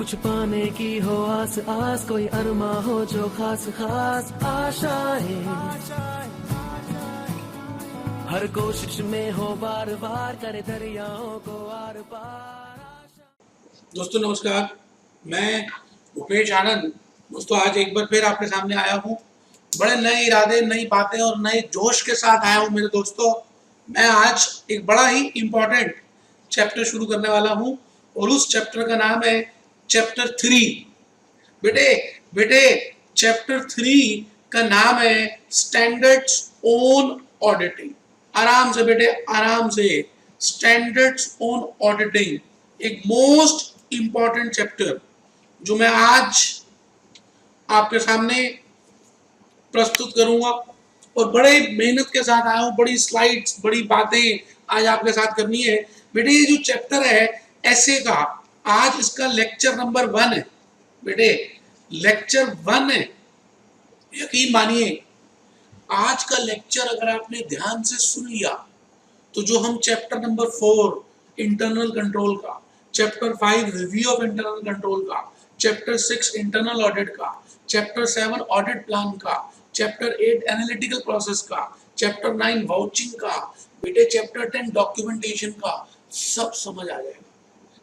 कुछ पाने की हो आस आस, कोई अरमा हो जो खास खास आशाएं, हर कोशिश में हो बार बार, करे दरियाओं को आर पार। दोस्तों नमस्कार, मैं भूपेश आनंद दोस्तों आज एक बार फिर आपके सामने आया हूँ। बड़े नए इरादे, नई बातें और नए जोश के साथ आया हूँ मेरे दोस्तों। मैं आज एक बड़ा ही इम्पोर्टेंट चैप्टर शुरू करने वाला हूँ और उस चैप्टर का नाम है चैप्टर 3। बेटे बेटे चैप्टर 3 का नाम है स्टैंडर्ड्स ऑन ऑडिटिंग। आराम से बेटे, आराम से। स्टैंडर्ड्स ऑन ऑडिटिंग एक मोस्ट इंपॉर्टेंट चैप्टर जो मैं आज आपके सामने प्रस्तुत करूंगा और बड़े मेहनत के साथ आया हूँ। बड़ी स्लाइड्स, बड़ी बातें आज आपके साथ करनी है। बेटे ये जो चैप्टर है ऐसे का, आज इसका लेक्चर नंबर 1 है। बेटे लेक्चर 1 है, यकीन मानिए। आज का लेक्चर अगर आपने ध्यान से सुन लिया तो जो हम चैप्टर नंबर 4 इंटरनल कंट्रोल का, chapter 5 review of internal control का, चैप्टर 6 इंटरनल ऑडिट का, चैप्टर 7 ऑडिट प्लान का, चैप्टर 8 एनालिटिकल प्रोसेस का, चैप्टर 9 वाउचिंग का, बेटे चैप्टर 10 डॉक्यूमेंटेशन का, सब समझ आ जाएगा।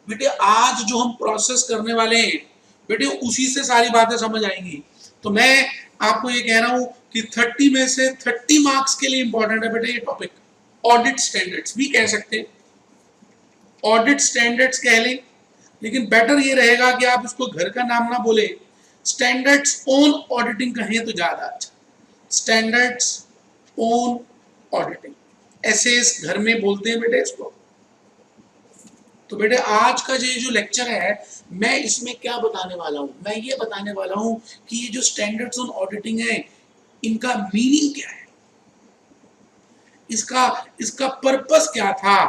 बेटे आज जो हम प्रोसेस करने वाले हैं बेटे उसी से सारी बातें समझ आएंगी। तो मैं आपको ये कह रहा हूं कि 30 में से 30 मार्क्स के लिए इंपॉर्टेंट है बेटे ये टॉपिक। ऑडिट स्टैंडर्ड्स भी कह सकते हैं, ऑडिट स्टैंडर्ड्स कह लें, लेकिन बेटर ये रहेगा कि आप उसको घर का नाम ना बोले, स्टैंडर्ड्स ऑन ऑडिटिंग कहें तो ज्यादा अच्छा। स्टैंडर्ड्स ऑन ऑडिटिंग ऐसे इस घर में बोलते हैं बेटे इसको। तो बेटे आज का ये जो लेक्चर है मैं इसमें क्या बताने वाला हूं, मैं ये बताने वाला हूं कि ये जो स्टैंडर्ड्स ऑन ऑडिटिंग है इनका मीनिंग क्या है, इसका पर्पस क्या था,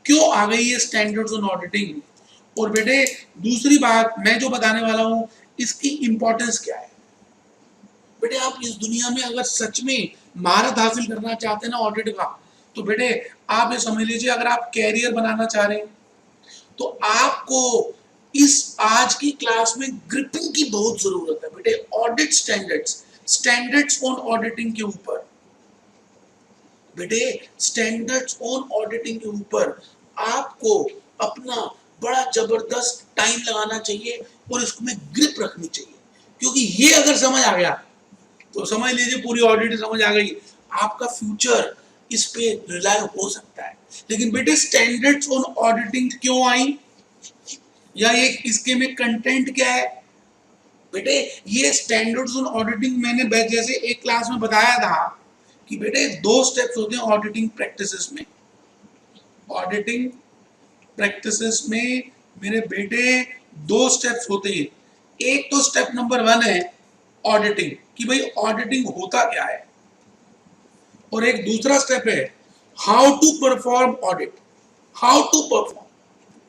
क्यों आ गई ये स्टैंडर्ड्स ऑन ऑडिटिंग। और बेटे दूसरी बात मैं जो बताने वाला हूं इसकी इंपॉर्टेंस क्या है। बेटे आप इस दुनिया में अगर सच में महारत हासिल करना चाहते हैं ना ऑडिट का, तो बेटे आप ये समझ लीजिए अगर आप कैरियर बनाना चाह रहे हैं तो आपको इस आज की क्लास में ग्रिपिंग की बहुत जरूरत है बेटे। ऑडिट स्टैंडर्ड्स ऑन ऑडिटिंग के ऊपर बेटे, स्टैंडर्ड्स ऑन ऑडिटिंग के ऊपर आपको अपना बड़ा जबरदस्त टाइम लगाना चाहिए और इसमें ग्रिप रखनी चाहिए, क्योंकि ये अगर समझ आ गया तो समझ लीजिए पूरी ऑडिट समझ आ गई, आपका फ्यूचर इस पे रिलाय हो सकता है। लेकिन बेटे स्टैंडर्ड्स ऑन ऑडिटिंग क्यों आई, या ये इसके में कंटेंट क्या है। बेटे ये स्टैंडर्ड्स ऑन ऑडिटिंग मैंने जैसे एक क्लास में बताया था कि बेटे 2 स्टेप्स होते हैं ऑडिटिंग प्रैक्टिसेस में। ऑडिटिंग प्रैक्टिसेस में मेरे बेटे 2 स्टेप्स होते हैं। एक तो स्टेप नंबर 1 है ऑडिटिंग, कि भाई ऑडिटिंग होता क्या है, और एक दूसरा स्टेप है how to perform audit. How to perform,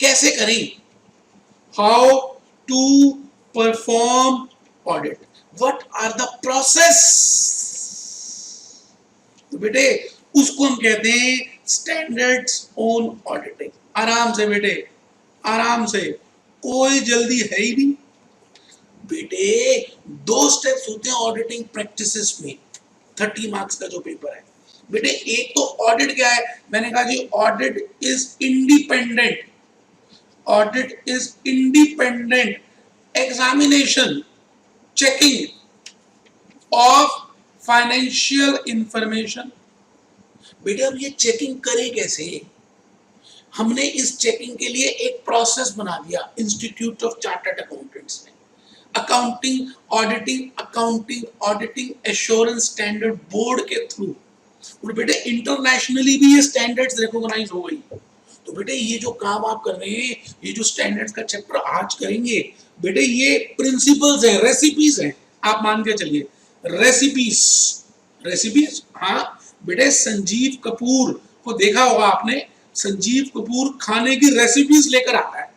कैसे करें, how to perform audit, what are the process. तो बेटे उसको हम कहते हैं स्टैंडर्ड्स ऑन ऑडिटिंग। आराम से बेटे, आराम से, कोई जल्दी है ही नहीं। बेटे 2 स्टेप्स होते हैं ऑडिटिंग प्रैक्टिसेस में, 30 मार्क्स का जो पेपर है। बेटे एक तो ऑडिट क्या है, मैंने कहा जी audit is independent, audit is independent examination, checking of financial information. बेटे अब ये चेकिंग करें कैसे, हमने इस चेकिंग के लिए एक प्रोसेस बना दिया इंस्टीट्यूट ऑफ चार्टर्ड अकाउंटेंट्स ने। Accounting auditing assurance standard board के थ्रू, और बेटे इंटरनेशनली भी ये स्टैंडर्ड्स रिकॉग्नाइज हो गई। तो बेटे ये जो काम आप कर रहे हैं, ये जो स्टैंडर्ड्स का चैप्टर आज करेंगे बेटे, ये प्रिंसिपल्स है, रेसिपीज है, आप मान के चलिए रेसिपीज। हाँ बेटे संजीव कपूर को देखा होगा आपने, संजीव कपूर खाने की रेसिपीज लेकर आता है।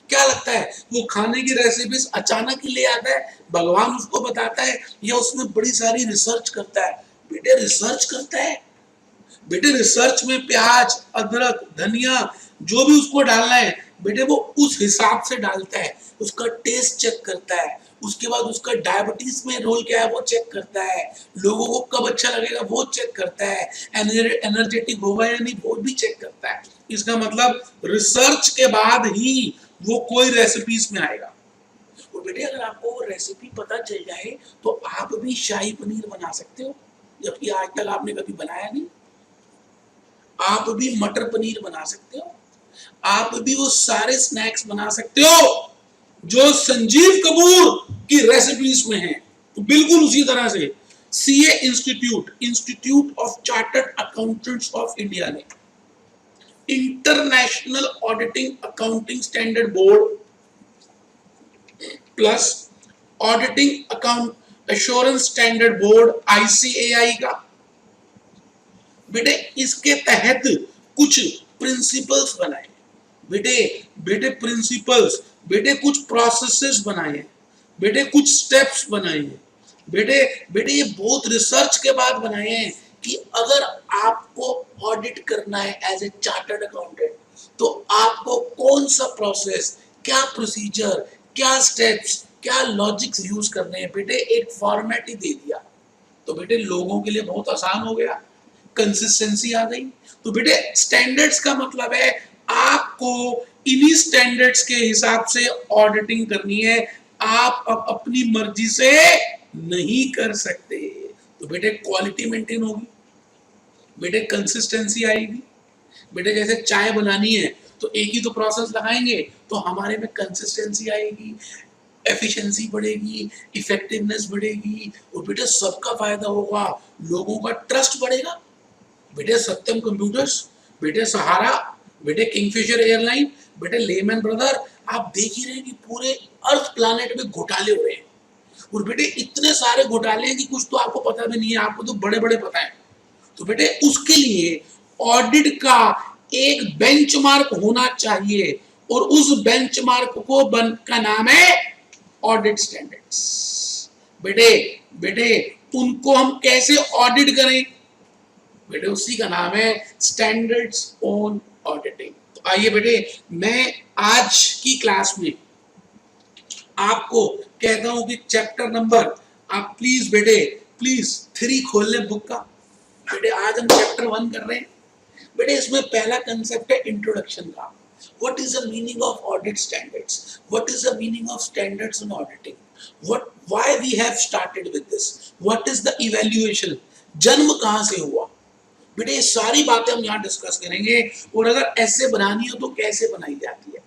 क्या लगता है वो खाने की रेसिपीज अचानक ही ले आता है, भगवान उसको बताता है, या उसमें बड़ी सारी रिसर्च करता है। बेटे रिसर्च करता है, बेटे रिसर्च में प्याज, अदरक, धनिया जो भी उसको डालना है बेटे वो उस हिसाब से डालता है, उसका टेस्ट चेक करता है, उसके बाद उसका डायबिटीज में रोल क्या है वो चेक करता है, लोगों को कब अच्छा लगेगा वो चेक करता है, एनर्जेटिक होगा या नहीं वो भी चेक करता है। इसका मतलब रिसर्च के बाद ही वो कोई रेसिपीज में आएगा। और बेटे अगर आपको वो रेसिपी पता चल जाए तो आप भी शाही पनीर बना सकते हो, जबकि आज तक आपने कभी बनाया नहीं। आप भी मटर पनीर बना सकते हो, आप भी वो सारे स्नैक्स बना सकते हो जो संजीव कपूर की रेसिपीज में है। तो बिल्कुल उसी तरह से CA institute, institute of chartered accountants of India ने international auditing accounting standard board plus auditing account assurance standard board ICAI का, बेटे इसके तहत कुछ प्रिंसिपल्स बनाए। बेटे बेटे प्रिंसिपल्स, बेटे कुछ प्रोसेसेस बनाए हैं, बेटे कुछ स्टेप्स बनाए हैं, बेटे बेटे ये बहुत रिसर्च के बाद बनाए हैं कि अगर आपको ऑडिट करना है एज ए चार्टर्ड अकाउंटेंट तो आपको कौन सा प्रोसेस, क्या प्रोसीजर, क्या स्टेप्स, क्या लॉजिक्स यूज करने हैं। बेटे एक फॉर्मेट ही दे दिया तो बेटे लोगों के लिए बहुत आसान हो गया, कंसिस्टेंसी आ गई। तो बेटे स्टैंडर्ड्स का मतलब है आपको इन्हीं स्टैंडर्ड्स के हिसाब से ऑडिटिंग करनी है, आप अब अपनी मर्जी से नहीं कर सकते। तो बेटे क्वालिटी मेंटेन होगी, बेटे कंसिस्टेंसी आएगी। बेटे जैसे चाय बनानी है तो एक ही तो प्रोसेस लगाएंगे तो हमारे में कंसिस्टेंसी आएगी, एफिशिएंसी बढ़ेगी, इफेक्टिवनेस बढ़ेगी और बेटे सबका फायदा होगा, लोगों का ट्रस्ट बढ़ेगा। बेटे सत्यम कंप्यूटर्स, बेटे सहारा, बेटे किंगफिशर एयरलाइन, बेटे लेमैन ब्रदर, आप देख ही रहे हैं कि पूरे अर्थ प्लैनेट में घोटाले हो रहे हैं। और बेटे इतने सारे घोटाले हैं कि कुछ तो आपको पता भी नहीं है, आपको तो बड़े बड़े पता है। तो बेटे उसके लिए ऑडिट का एक बेंचमार्क होना चाहिए और उस बेंचमार्क को का नाम है ऑडिट स्टैंडर्ड्स। बेटे बेटे उनको हम कैसे ऑडिट करें, बेटे उसी का नाम है स्टैंडर्ड्स ऑन ऑडिटिंग। तो आइए बेटे मैं आज की क्लास में आपको कहता हूं कि चैप्टर नंबर आप प्लीज बेटे प्लीज 3 खोल लें बुक का। बेटे आज हम चैप्टर 1 कर रहे हैं। बेटे इसमें पहला कंसेप्ट है इंट्रोडक्शन का। What is the meaning of audit standards? What is the meaning of standards in auditing? Why we have started with this? What is the evaluation? जन्म कहाँ से हुआ? बेटे ये सारी बातें हम यहाँ डिस्कस करेंगे और अगर ऐसे बनानी हो तो कैसे बनाई जाती है।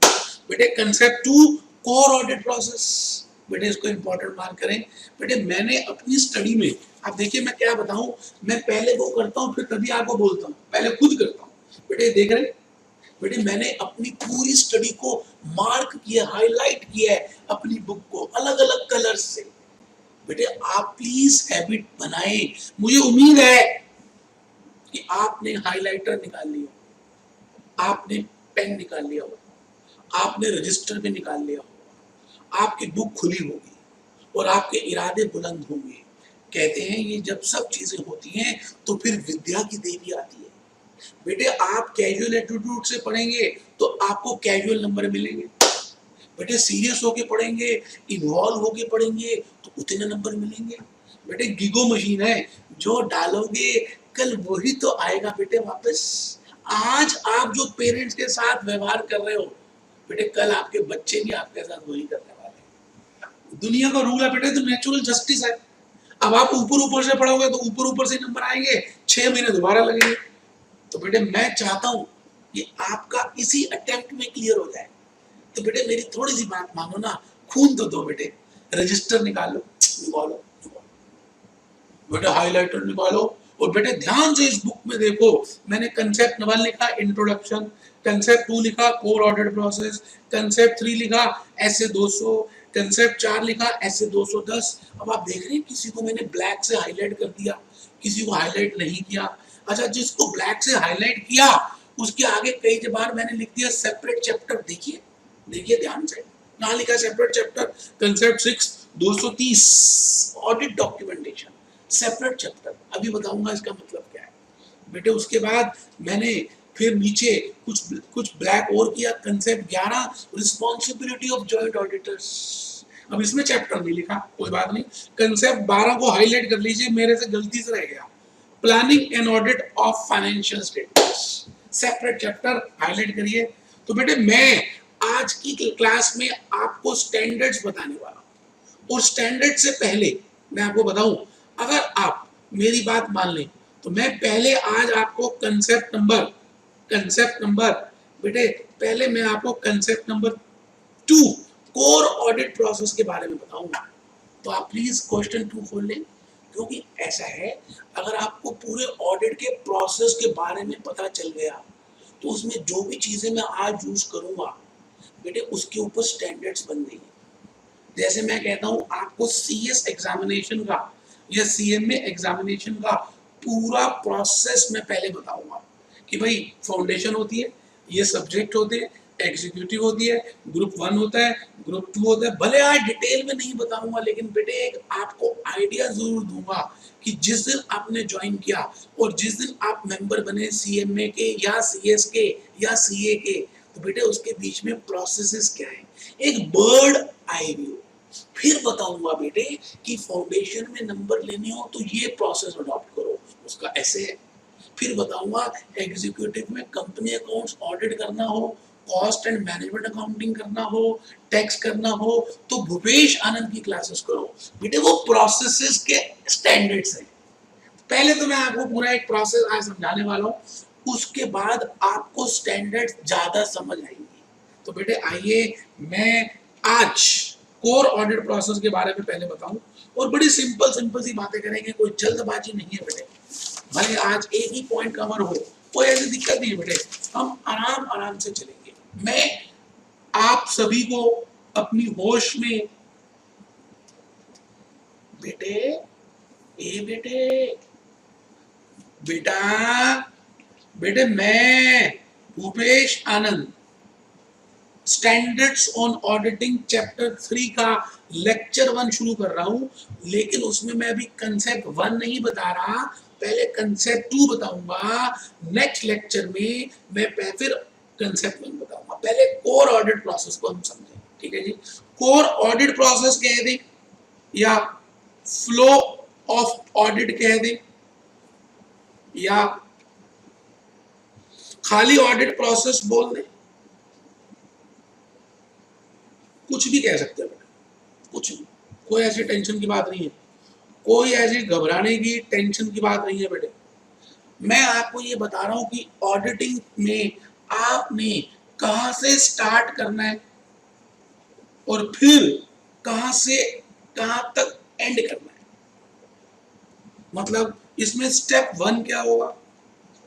बेटे कंसेप्ट 2 कोर ऑडिट प्रोसेस, बेटे इसको इंपॉर्टेंट मार्क करें। बेटे मैंने अपनी स्टडी में, आप देखिए मैं क्या बताऊं, मैं पहले वो करता हूं फिर तभी आपको बोलता हूं, पहले खुद करता हूं। बेटे देख रहे, बेटे मैंने अपनी पूरी स्टडी को मार्क किया, हाईलाइट किया है अपनी बुक को अलग अलग कलर्स से। बेटे आप प्लीज हैबिट बनाएं। मुझे उम्मीद है कि आपने हाइलाइटर निकाल लिया, आपने पेन निकाल लिया हो, आपने रजिस्टर भी निकाल लिया हो, आपकी बुक खुली होगी और आपके इरादे बुलंद होंगे। कहते हैं ये जब सब चीजें होती हैं तो फिर विद्या की देवी आती है। बेटे आप कैजुअल एटीट्यूड से पढ़ेंगे तो आपको कैजुअल नंबर मिलेंगे। बेटे सीरियस होके पढ़ेंगे, इन्वॉल्व होके पढ़ेंगे तो उतने नंबर मिलेंगे। बेटे गिगो मशीन है, जो डालोगे कल वही तो आएगा बेटे वापस। आज आप जो पेरेंट्स के साथ व्यवहार कर रहे हो बेटे कल आपके बच्चे भी आपके साथ वही करने वाले हैं। दुनिया का रूल है बेटे, तो नेचुरल जस्टिस है। अब आप ऊपर ऊपर से पढ़ोगे तो ऊपर ऊपर से नंबर आएंगे, 6 महीने दोबारा लगेंगे। तो बेटे मैं चाहता हूं कि आपका इसी अटेम्प्ट में क्लियर हो जाए। तो बेटे मेरी थोड़ी सी बात मानो ना, खून तो दो बेटे, रजिस्टर निकालो, निकालो बेटे, हाइलाइटर निकालो और बेटे ध्यान से इस बुक में देखो। मैंने कंसेप्ट 1 लिखा इंट्रोडक्शन, कंसेप्ट 2 लिखा कोर ऑडिट प्रोसेस, कंसेप्ट 3 लिखा ऐसे 200, कंसेप्ट 4 लिखा ऐसे 210। अब आप देख रहे हैं किसी को मैंने ब्लैक से हाईलाइट कर दिया, किसी को हाईलाइट नहीं किया। अच्छा जिसको ब्लैक से हाईलाइट किया उसके आगे कई बार मैंने लिख दिया सेपरेट चैप्टर। देखिए देखिए ध्यान से, ना लिखा separate chapter, concept 6 230 audit documentation, separate chapter. अभी बताऊंगा इसका मतलब क्या है। बेटे उसके बाद मैंने फिर नीचे कुछ ब्लैक और किया, concept 11 responsibility of joint auditors. अब इसमें चैप्टर नहीं लिखा, कोई बात नहीं, कंसेप्ट 12 को हाईलाइट कर लीजिए, मेरे से गलती से रह गया। Planning and audit of financial statements, separate chapter, highlight करिए। तो बेटे मैं आज की क्लास में आपको स्टैंडर्ड्स बताने वाला हूं, और स्टैंडर्ड से पहले मैं आपको बताऊं, अगर आप मेरी बात मान लें तो मैं पहले आज आपको कंसेप्ट नंबर बेटे पहले मैं आपको concept number 2 core audit process के बारे में बताऊंगा। तो आप प्लीज क्वेश्चन 2 खोल लें, क्योंकि ऐसा है, अगर आपको पूरे ऑडिट के प्रोसेस के बारे में पता चल गया तो उसमें जो भी चीजें मैं आज यूज करूंगा बेटे उसके ऊपर स्टैंडर्ड्स बन गई। जैसे मैं कहता हूं आपको सीएस एग्जामिनेशन का या सीएमए एग्जामिनेशन का पूरा प्रोसेस मैं पहले बताऊंगा कि भाई फाउंडेशन होती है, ये सब्जेक्ट होते हैं, एग्जीक्यूटिव होती है, ग्रुप 1 होता है, ग्रुप 2 होता है। भले आज डिटेल में नहीं बताऊंगा, लेकिन बेटे एक आपको आइडिया जरूर दूंगा कि जिस दिन आपने ज्वाइन किया और जिस दिन आप मेंबर बने सीएमए के या सीएस के या सीए के, तो बेटे उसके बीच में प्रोसेसेस क्या है, एक बर्ड आई व्यू। फिर बताऊंगा बेटे कि फाउंडेशन में नंबर लेने हो तो ये प्रोसेस अडॉप्ट करो, उसका ऐसे है। फिर बताऊंगा एग्जीक्यूटिव में कंपनी अकाउंट्स ऑडिट करना हो, कॉस्ट एंड मैनेजमेंट अकाउंटिंग करना हो, टैक्स करना हो, तो भूपेश आनंद की क्लासेस करो बेटे, वो प्रोसेसेस के स्टैंडर्ड्स हैं। पहले तो मैं आपको पूरा एक प्रोसेस आज समझाने वाला हूँ, उसके बाद आपको स्टैंडर्ड ज्यादा समझ आएंगी। तो बेटे आइए मैं आज कोर ऑडिट प्रोसेस के बारे में पहले बताऊं, और बड़ी सिंपल सी बातें करेंगे, कोई जल्दबाजी नहीं है बेटे। भले आज एक ही पॉइंट कवर हो, कोई ऐसी दिक्कत नहीं है बेटे, हम आराम से चलेंगे। मैं आप सभी को अपनी होश में बेटे मैं भूपेश आनंद स्टैंडर्ड्स ऑन ऑडिटिंग चैप्टर 3 का लेक्चर 1 शुरू कर रहा हूं, लेकिन उसमें मैं अभी कंसेप्ट 1 नहीं बता रहा, पहले कंसेप्ट 2 बताऊंगा। नेक्स्ट लेक्चर में मैं फिर कंसेप्ट 1 बताऊंगा। पहले कोर ऑडिट प्रोसेस को हम समझें, ठीक है जी। कोर ऑडिट प्रोसेस कह दें या फ्लो ऑफ ऑडिट कह दें या खाली ऑडिट प्रोसेस बोल दें, कुछ भी कह सकते हैं बेटा, कुछ भी, कोई ऐसी टेंशन की बात नहीं है, कोई ऐसी घबराने की टेंशन की बात नहीं है बेटे। मैं आपको ये बता रहा हूं कि ऑडिटिंग में आपने कहां से स्टार्ट करना है और फिर कहां से कहां तक एंड करना है। मतलब इसमें स्टेप 1 क्या होगा,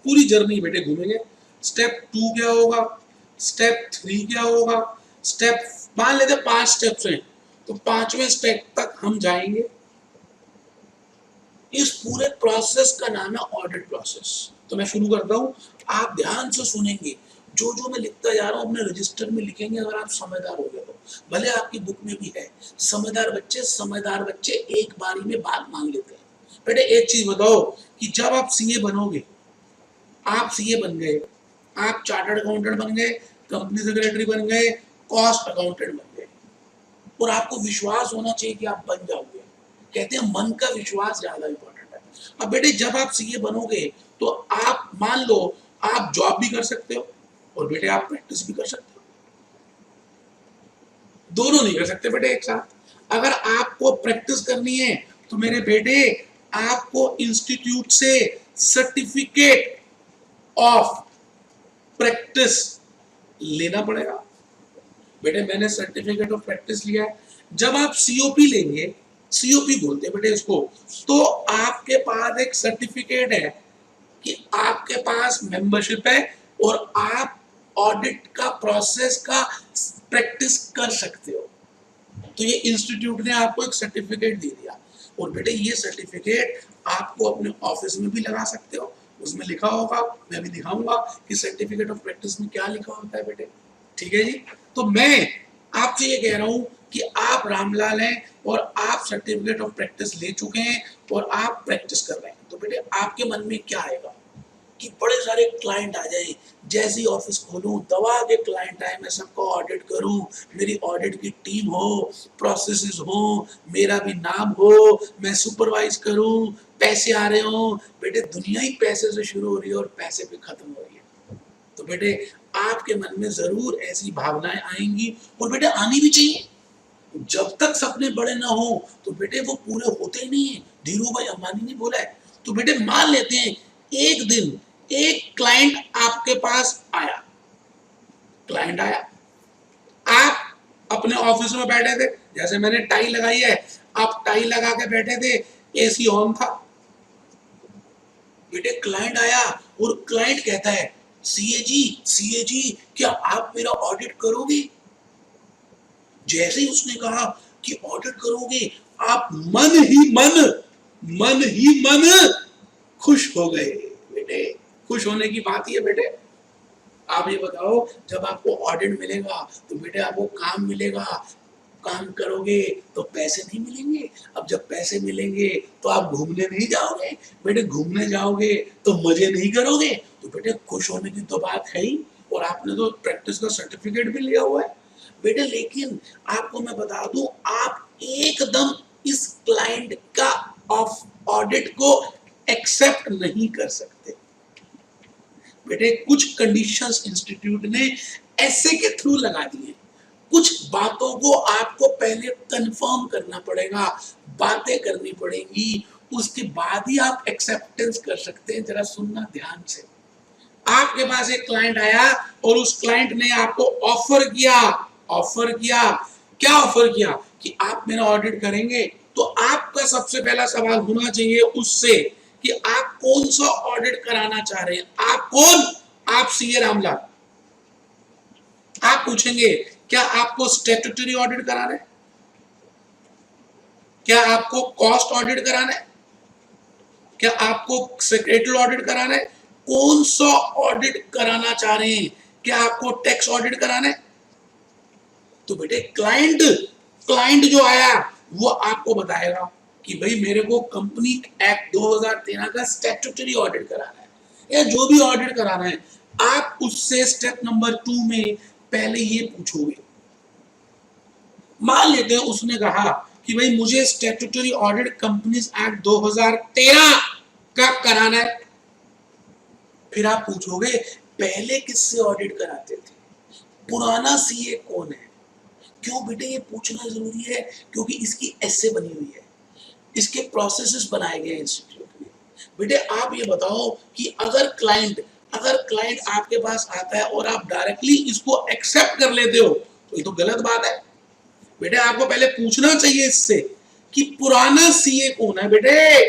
पूरी जर्नी बेटे घूमेंगे। स्टेप 2 क्या होगा, स्टेप 3 क्या होगा, स्टेप, मान लेते 5 स्टेप्स हैं तो 5वें स्टेप तक हम जाएंगे। इस पूरे प्रोसेस का नाम है ऑडिट प्रोसेस। तो मैं शुरू करता हूं, आप ध्यान से सुनेंगे, जो जो मैं लिखता जा रहा हूं अपने रजिस्टर में लिखेंगे, अगर आप समझदार हो गए तो। भले आपकी बुक में भी है, समझदार बच्चे एक बारी में बात मान लेते हैं। बेटे एक चीज बताओ कि जब आप सीए बनोगे, आप सीए बन गए, आप चार्टर्ड अकाउंटेंट बन गए, कंपनी सेक्रेटरी बन गए, कॉस्ट अकाउंटेंट बन गए, और आपको विश्वास होना चाहिए कि आप बन जाओगे। कहते हैं मन का विश्वास ज्यादा इंपॉर्टेंट है। अब बेटे जब आप सीए बनोगे तो आप मान लो आप जॉब भी कर सकते हो और बेटे आप प्रैक्टिस भी कर सकते हो, दोनों नहीं कर सकते बेटे एक साथ। अगर आपको प्रैक्टिस करनी है तो मेरे बेटे आपको इंस्टीट्यूट से सर्टिफिकेट ऑफ प्रैक्टिस लेना पड़ेगा। बेटे मैंने सर्टिफिकेट ऑफ प्रैक्टिस लिया है। जब आप सीओपी लेंगे, सीओपी बोलते हैं बेटे इसको, तो आपके पास एक सर्टिफिकेट है कि आपके पास मेंबरशिप है और आप ऑडिट का प्रोसेस का प्रैक्टिस कर सकते हो। तो ये इंस्टीट्यूट ने आपको एक सर्टिफिकेट दे दिया, और बेटे ये सर्टिफिकेट आपको अपने ऑफिस में भी लगा सकते हो। उसमें लिखा होगा, मैं भी दिखाऊंगा कि सर्टिफिकेट ऑफ प्रैक्टिस में क्या लिखा होता है बेटे, ठीक है जी। तो मैं आपसे ये कह रहा हूं कि आप रामलाल हैं और आप सर्टिफिकेट ऑफ प्रैक्टिस ले चुके हैं और आप प्रैक्टिस कर रहे हैं, तो बेटे आपके मन में क्या आएगा, कि बड़े सारे क्लाइंट आ जाए, जैसे ही ऑफिस खोलूं दवा के क्लाइंट आए, मैं सबको ऑडिट करूं, मेरी ऑडिट की टीम हो, प्रोसेसेस हो, मेरा भी नाम हो, मैं सुपरवाइज करूं, पैसे आ रहे हो। बेटे दुनिया ही पैसे से शुरू हो रही है और पैसे पे खत्म हो रही है। तो बेटे आपके मन में जरूर ऐसी भावनाएं आएंगी, और बेटे आनी भी चाहिए। जब तक सपने बड़े ना हो तो बेटे वो पूरे होते ही नहीं है। धीरू भाई अंबानी ने बोला है। तो बेटे मान लेते हैं एक दिन एक क्लाइंट आपके पास आया, क्लाइंट आया, आप अपने ऑफिस में बैठे थे, जैसे मैंने टाई लगाई है, आप टाई लगा के बैठे थे, एसी ऑन था। बेटे क्लाइंट आया और क्लाइंट कहता है सीए जी क्या आप मेरा ऑडिट करोगे? जैसे ही उसने कहा कि ऑडिट करोगे, आप मन ही मन खुश हो गए। बेटे खुश होने की बात ही है। बेटे आप ये बताओ, जब आपको ऑडिट मिलेगा तो बेटे आपको काम मिलेगा, काम करोगे तो पैसे नहीं मिलेंगे। अब जब पैसे मिलेंगे तो आप घूमने नहीं जाओगे। बेटे घूमने जाओगे तो मजे नहीं करोगे। तो बेटे खुश होने की तो बात है ही, और आपने तो प्रैक्टिस का सर्टिफिकेट भी लिया हुआ है। बेटे लेकिन आपको मैं बता दूं, आप एकदम इस क्लाइंट का ऑडिट को एक्सेप्ट नहीं कर सकते। बेटे कुछ कंडीशंस इंस्टीट्यूट ने ऐसे के थ्रू लगा दिए। कुछ बातों को आपको पहले कंफर्म करना पड़ेगा, बातें करनी पड़ेंगी, उसके बाद ही आप एक्सेप्टेंस कर सकते हैं। जरा सुनना ध्यान से। आपके पास एक क्लाइंट आया और उस क्लाइंट ने आपको ऑफर किया क्या ऑफर किया कि आप मेरा ऑडिट करेंगे। तो आपका सबसे पहला सवाल होना चाहिए उससे कि आप कौन सा ऑडिट कराना चाह रहे हैं। आप कौन? आप सीए रामलाल। आप पूछेंगे क्या आपको स्टैट्यूटरी ऑडिट कराना है, क्या आपको कॉस्ट ऑडिट कराना है, क्या आपको सेक्रेटरी ऑडिट कराना है, कौन सा ऑडिट कराना चाह रहे हैं, क्या आपको टैक्स ऑडिट कराना है? तो बेटे क्लाइंट जो आया वो आपको बताएगा कि भाई मेरे को कंपनी एक्ट 2013 का स्टैट्यूटरी ऑडिट कराना है, या जो भी ऑडिट कराना है। आप उससे स्टेप नंबर 2 में पहले ये पूछोगे। मान लेते हैं उसने कहा कि भाई मुझे स्टैट्यूटरी ऑडिट कंपनीज एक्ट 2013 का कराना है। फिर आप पूछोगे पहले किससे ऑडिट कराते थे, पुराना सीए कौन है? क्यों बेटे ये पूछना जरूरी है? क्योंकि इसकी एसए बनी हुई है, इसके प्रोसेसेस बनाए गए इंस्टीट्यूट में। बेटे आप ये बताओ कि अगर क्लाइंट आपके पास आता है और आप डायरेक्टली इसको एक्सेप्ट कर लेते हो तो ये तो गलत बात है। बेटे आपको पहले पूछना चाहिए इससे कि पुराना सीए कौन है। बेटे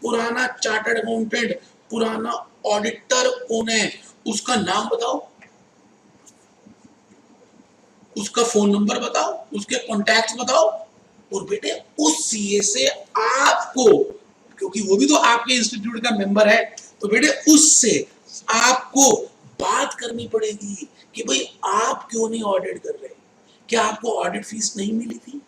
पुराना चार्टर्ड अकाउंटेंट, पुराना ऑडिटर कौन है, उसका नाम बताओ, उसका फोन नंबर बताओ, उसके कॉन्टैक्ट्स बताओ। और बेटे उस सीए से आपको, क्योंकि वो भी तो आपके इंस्टीट्यूट का मेंबर है, तो बेटे उससे आपको बात करनी पड़ेगी कि भाई आप क्यों नहीं ऑडिट कर रहे, क्या आपको ऑडिट फीस नहीं मिली थी,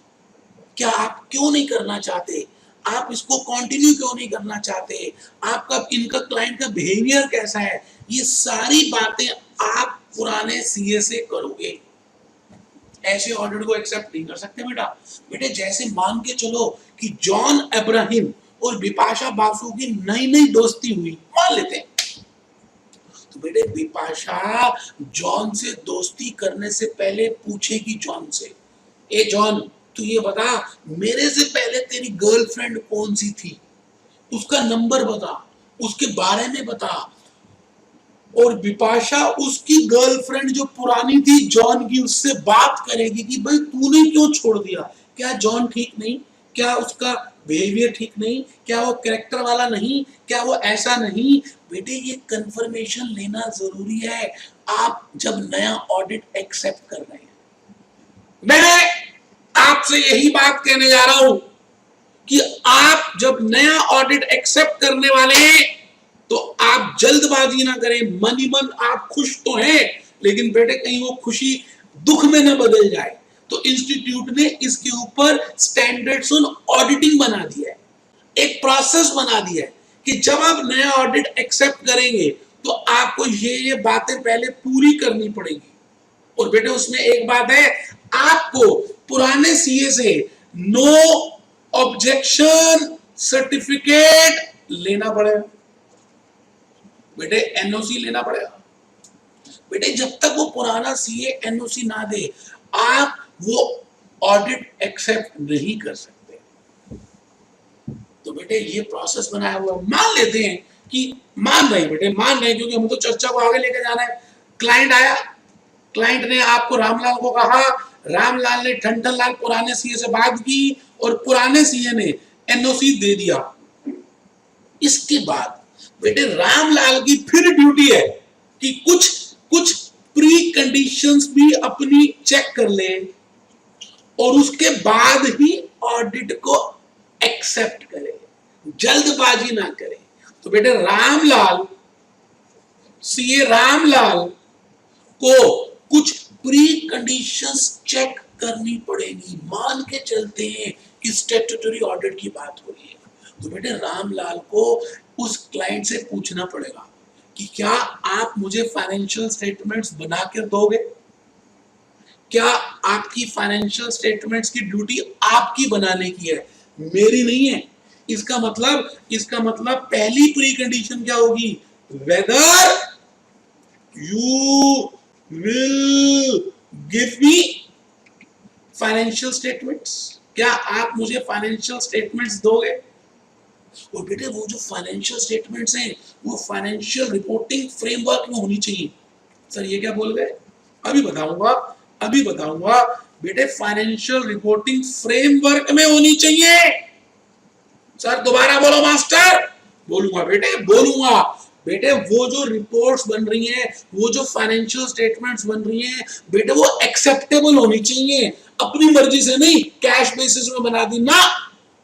क्या आप क्यों नहीं करना चाहते, आप इसको कंटिन्यू क्यों नहीं करना चाहते, आपका इनका क्लाइंट का बिहेवियर कैसा है। ये सारी बातें आप पुराने सीए से करोगे। ऐसे ऑडिट को एक्सेप्ट नहीं कर सकते बेटा। बेटे जैसे मान के चलो कि जॉन अब्राहम और बिपाशा बासु की नई दोस्ती हुई, मान लेते हैं। तो बेटे बिपाशा जॉन से दोस्ती करने से पहले पूछेगी जॉन से, ए जॉन तू ये बता मेरे से पहले तेरी गर्लफ्रेंड कौन सी थी, उसका नंबर बता, उसके बारे में बता। और बिपाशा उसकी गर्लफ्रेंड जो पुरानी थी जॉन की, उससे बात करेगी कि भाई तूने क्यों छोड़ दिया, क्या जॉन ठीक नहीं, क्या उसका बिहेवियर ठीक नहीं, क्या वो कैरेक्टर वाला नहीं, क्या वो ऐसा नहीं। बेटे ये कंफर्मेशन लेना जरूरी है आप जब नया ऑडिट एक्सेप्ट कर रहे हैं। मैं आपसे यही बात कहने जा रहा हूं कि आप जब नया ऑडिट एक्सेप्ट करने वाले हैं तो आप जल्दबाजी ना करें। मन ही मन आप खुश तो हैं, लेकिन बेटे कहीं वो खुशी दुख में न बदल जाए। तो इंस्टीट्यूट ने इसके ऊपर स्टैंडर्ड्स ऑन ऑडिटिंग बना दिया है, एक प्रोसेस बना दिया है कि जब आप नया ऑडिट एक्सेप्ट करेंगे तो आपको ये बातें पहले पूरी करनी पड़ेगी। और बेटे उसमें एक बात है, आपको पुराने सीए से नो ऑब्जेक्शन सर्टिफिकेट लेना पड़ेगा। बेटे एनओसी लेना पड़ेगा। बेटे जब तक वो पुराना सीए एनओसी ना दे, आप वो ऑडिट एक्सेप्ट नहीं कर सकते। तो बेटे ये प्रोसेस बनाया हुआ, मान लेते हैं कि मान रहे बेटे, मान रहे, क्योंकि हम तो चर्चा को आगे लेके जाना है। क्लाइंट आया, क्लाइंट ने आपको रामलाल को कहा, रामलाल ने ठंडन पुराने सीए से बात की और पुराने सीए ने एनओसी दे दिया। इसके बाद बेटे रामलाल की फिर ड्यूटी है कि कुछ प्री कंडीशंस भी अपनी चेक कर ले और उसके बाद ही ऑडिट को एक्सेप्ट करे, जल्दबाजी ना करे। तो बेटे रामलाल, सीए रामलाल को कुछ प्री कंडीशंस चेक करनी पड़ेगी। मान के चलते हैं कि स्टैट्यूटरी ऑडिट की बात हो रही है, तो बेटे रामलाल को उस क्लाइंट से पूछना पड़ेगा कि क्या आप मुझे फाइनेंशियल स्टेटमेंट्स बना कर दोगे? क्या आपकी फाइनेंशियल स्टेटमेंट्स की ड्यूटी आपकी बनाने की है, मेरी नहीं है। इसका मतलब पहली प्री कंडीशन क्या होगी? Whether you will give me financial statements, क्या आप मुझे फाइनेंशियल स्टेटमेंट्स दोगे? और बेटे वो जो फाइनेंशियल स्टेटमेंट्स हैं वो फाइनेंशियल रिपोर्टिंग फ्रेमवर्क में होनी चाहिए। सर ये क्या बोल गए? अभी बताऊंगा बेटे, फाइनेंशियल रिपोर्टिंग फ्रेमवर्क में होनी चाहिए। सर दोबारा बोलो मास्टर। बोलूंगा बेटे वो जो रिपोर्ट्स बन रही हैं, वो जो फाइनेंशियल स्टेटमेंट्स बन रही हैं बेटे, वो एक्सेप्टेबल होनी चाहिए। अपनी मर्जी से नहीं, कैश बेसिस में बना दी ना,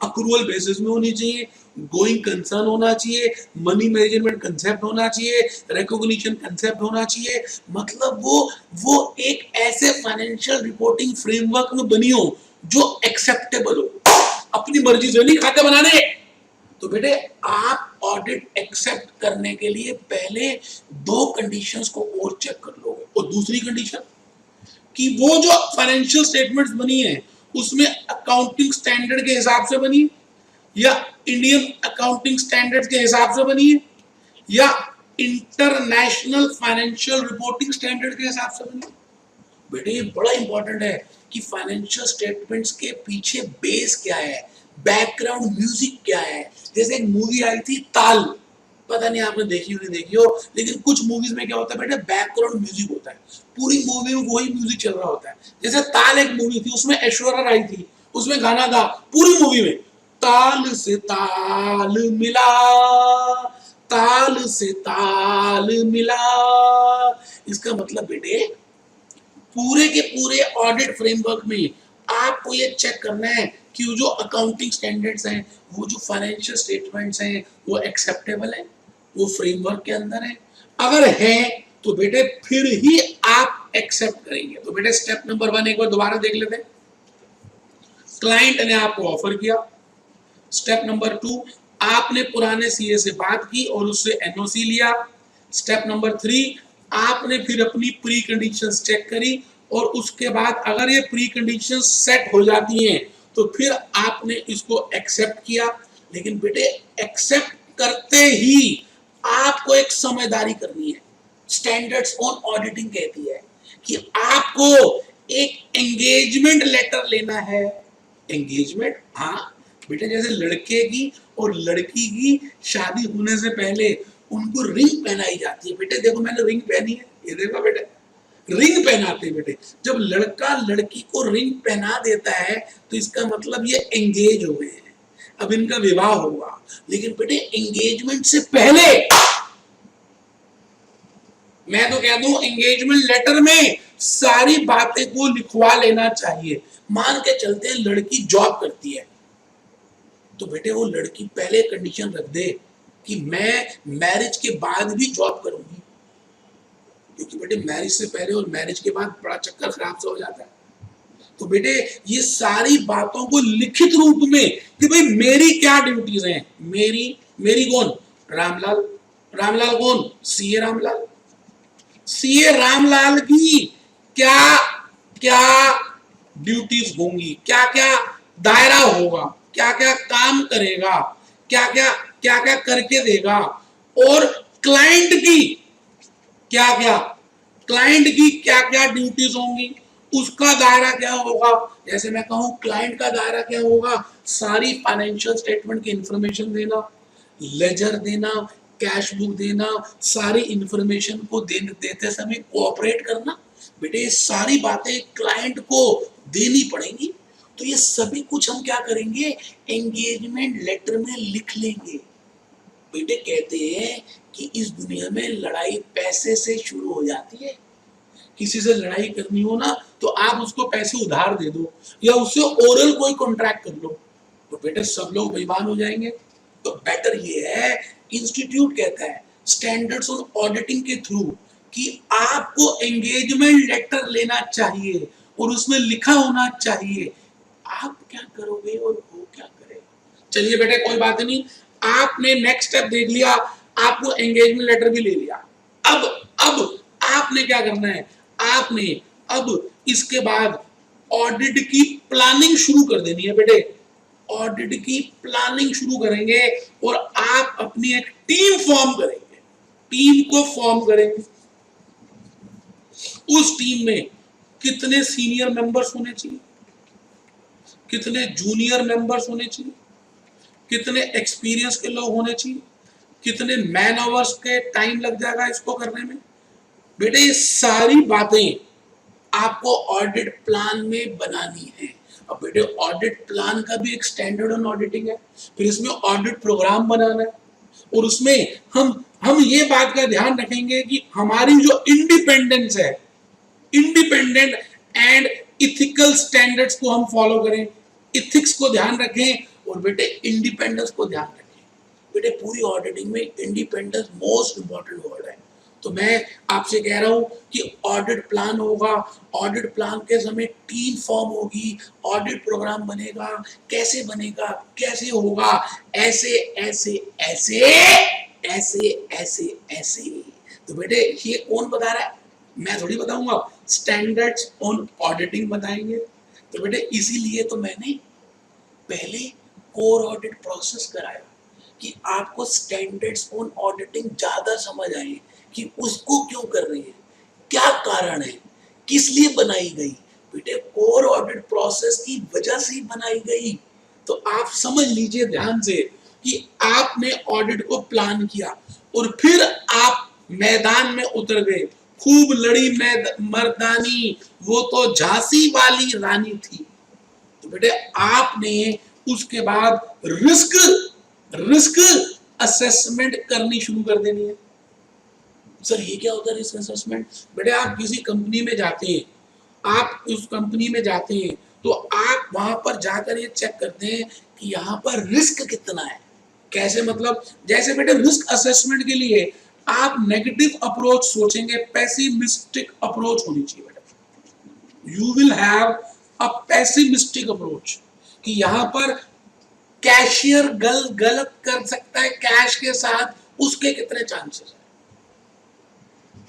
अक्रूवल बेसिस में होनी चाहिए, गोइंग कंसर्न होना चाहिए, मनी मैनेजमेंट कंसेप्ट होना चाहिए, रिकॉग्निशन कंसेप्ट होना चाहिए। मतलब वो एक ऐसे फाइनेंशियल रिपोर्टिंग फ्रेमवर्क में बनी हो जो एक्सेप्टेबल हो, अपनी मर्जी से नहीं खाते बनाने। तो बेटे आप ऑडिट एक्सेप्ट करने के लिए पहले दो कंडीशंस को और चेक कर लोगे। और दूसरी कंडीशन कि वो जो फाइनेंशियल स्टेटमेंट्स बनी है उसमें अकाउंटिंग स्टैंडर्ड के हिसाब से बनी या इंडियन अकाउंटिंग स्टैंडर्ड्स के हिसाब से बनी है या इंटरनेशनल फाइनेंशियल रिपोर्टिंग स्टैंडर्ड के हिसाब से बनी। बेटे ये बड़ा इंपॉर्टेंट है कि फाइनेंशियल स्टेटमेंट्स के पीछे बेस क्या है, बैकग्राउंड म्यूजिक क्या है। जैसे एक मूवी आई थी ताल, पता नहीं आपने देखी हो नहीं देखी हो, लेकिन कुछ मूवीज में क्या होता है बेटे, बैकग्राउंड म्यूजिक होता है, पूरी मूवी में वही म्यूजिक चल रहा होता है। जैसे ताल एक मूवी थी, उसमें ऐश्वर्या राय थी, उसमें गाना था पूरी मूवी में, ताल से ताल मिला, ताल से ताल मिला। इसका मतलब बेटे पूरे के पूरे ऑडिट फ्रेमवर्क में आपको ये चेक करना है कि वो जो अकाउंटिंग स्टैंडर्ड्स हैं, वो जो फाइनेंशियल स्टेटमेंट्स हैं, वो एक्सेप्टेबल है, वो फ्रेमवर्क के अंदर है। अगर है तो बेटे फिर ही आप एक्सेप्ट करेंगे। तो बेटे स्टेप नंबर 1 एक बार दोबारा देख लेते हैं। क्लाइंट ने आपको ऑफर किया। स्टेप नंबर 2, आपने पुराने सीए से बात की और उससे एनओसी लिया। स्टेप नंबर 3, आपने फिर अपनी प्री कंडीशंस चेक करी और उसके बाद अगर ये प्री कंडीशंस सेट हो जाती हैं तो फिर आपने इसको एक्सेप्ट किया। लेकिन बेटे एक्सेप्ट करते ही आपको एक समझदारी करनी है। स्टैंडर्ड्स ऑन ऑडिटिंग कहती है कि आपको एक एंगेजमेंट लेटर लेना है। एंगेजमेंट, हाँ बेटे, जैसे लड़के की और लड़की की शादी होने से पहले उनको रिंग पहनाई जाती है। बेटे देखो मैंने रिंग पहनी है, ये देखो बेटे रिंग पहनाते हैं। बेटे जब लड़का लड़की को रिंग पहना देता है तो इसका मतलब ये एंगेज हो गए हैं, अब इनका विवाह होगा। लेकिन बेटे एंगेजमेंट से पहले, मैं तो कह दूं एंगेजमेंट लेटर में सारी बातें को लिखवा लेना चाहिए। मान के चलते हैं लड़की जॉब करती है, तो बेटे वो लड़की पहले कंडीशन रख दे कि मैं मैरिज के बाद भी जॉब करूंगी, क्योंकि बेटे मैरिज से पहले और मैरिज के बाद बड़ा चक्कर खराब सा हो जाता है। तो बेटे ये सारी बातों को लिखित रूप में कि भाई मेरी क्या ड्यूटीज हैं, मेरी कौन, रामलाल, रामलाल कौन? सीए रामलाल। सीए रामलाल की क्या क्या ड्यूटीज होंगी, क्या क्या दायरा होगा, क्या क्या काम करेगा, क्या क्या करके देगा, और क्लाइंट की क्या क्या क्लाइंट की क्या क्या ड्यूटीज होंगी, उसका दायरा क्या होगा। जैसे मैं कहूं क्लाइंट का दायरा क्या होगा, सारी फाइनेंशियल स्टेटमेंट की इंफॉर्मेशन देना, लेजर देना, कैश बुक देना, सारी इंफॉर्मेशन को देते समय कोऑपरेट करना। बेटे ये सारी बातें क्लाइंट को देनी पड़ेंगी। तो ये सभी कुछ हम क्या करेंगे, एंगेजमेंट लेटर में लिख लेंगे। बेटे कहते हैं कि इस दुनिया में लड़ाई पैसे से शुरू हो जाती है। किसी से लड़ाई करनी हो ना तो आप उसको पैसे उधार दे दो या उससे ओरल कोई कॉन्ट्रैक्ट कर लो, तो बेटे सब लोग बेईमान हो जाएंगे। तो बेटर ये है, इंस्टीट्यूट कहता है स्टैंडर्ड्स ऑन ऑडिटिंग के थ्रू कि आपको एंगेजमेंट लेटर लेना चाहिए और उसमें लिखा होना चाहिए आप क्या करोगे और वो क्या करेगा। चलिए बेटे कोई बात नहीं, आपने नेक्स्ट स्टेप देख लिया, आपको एंगेजमेंट लेटर भी ले लिया। अब आपने क्या करना है, आपने अब इसके बाद ऑडिट की प्लानिंग शुरू कर देनी है। बेटे ऑडिट की प्लानिंग शुरू करेंगे और आप अपनी एक टीम फॉर्म करेंगे, टीम को फॉर्म करेंगे। उस टीम में कितने सीनियर मेंबर्स होने चाहिए, कितने जूनियर मेंबर्स होने चाहिए, कितने एक्सपीरियंस के लोग होने चाहिए, कितने मैन आवर्स के टाइम लग जाएगा इसको करने में। बेटे ये सारी बातें आपको ऑडिट प्लान में बनानी है। अब बेटे ऑडिट प्लान का भी एक स्टैंडर्ड ऑन ऑडिटिंग है, फिर इसमें ऑडिट प्रोग्राम बनाना है और उसमें हम ये बात का ध्यान रखेंगे कि हमारी जो इंडिपेंडेंस है, इंडिपेंडेंट एंड इथिकल स्टैंडर्ड्स को हम फॉलो करें, इथिक्स को ध्यान रखें और बेटे इंडिपेंडेंस को ध्यान रखें। बेटे पूरी ऑडिटिंग में इंडिपेंडेंस मोस्ट इंपॉर्टेंट वर्ड है। तो मैं आपसे कह रहा हूं कि ऑडिट प्लान होगा, ऑडिट प्लान के समय टीम फॉर्म होगी, ऑडिट प्रोग्राम बनेगा, कैसे बनेगा, कैसे होगा, ऐसे ऐसे ऐसे ऐसे ऐसे ऐसे। तो बेटे ये कौन बता रहा है, मैं थोड़ी बताऊंगा, स्टैंडर्ड्स ऑन ऑडिटिंग बताएंगे। तो बेटे इसीलिए तो मैंने पहले कोर ऑडिट प्रोसेस कराया कि आपको स्टैंडर्ड्स ऑन ऑडिटिंग ज्यादा समझ आए कि उसको क्यों कर रहे हैं, क्या कारण है, किस लिए बनाई गई। बेटे कोर ऑडिट प्रोसेस की वजह से बनाई गई। तो आप समझ लीजिए ध्यान से कि आपने ऑडिट को प्लान किया और फिर आप मैदान में उतर गए, खूब लड़ी मर्दानी, वो तो झांसी वाली रानी थी। तो बेटे आपने उसके बाद रिस्क असेसमेंट करनी शुरू कर देनी है। सर ये क्या होता है रिस्क असेसमेंट? बेटे आप किसी कंपनी में जाते हैं, आप उस कंपनी में जाते हैं तो आप वहां पर जाकर ये चेक करते हैं कि यहाँ पर रिस्क कितना है। कैसे मतलब, जैसे बेटे रिस्क असेसमेंट के लिए आप नेगेटिव अप्रोच सोचेंगे, पेसिमिस्टिक अप्रोच होनी चाहिए बेटा। You will have a pessimistic approach कि यहाँ पर कैशियर गलत कर सकता है कैश के साथ, उसके कितने चांसेस है।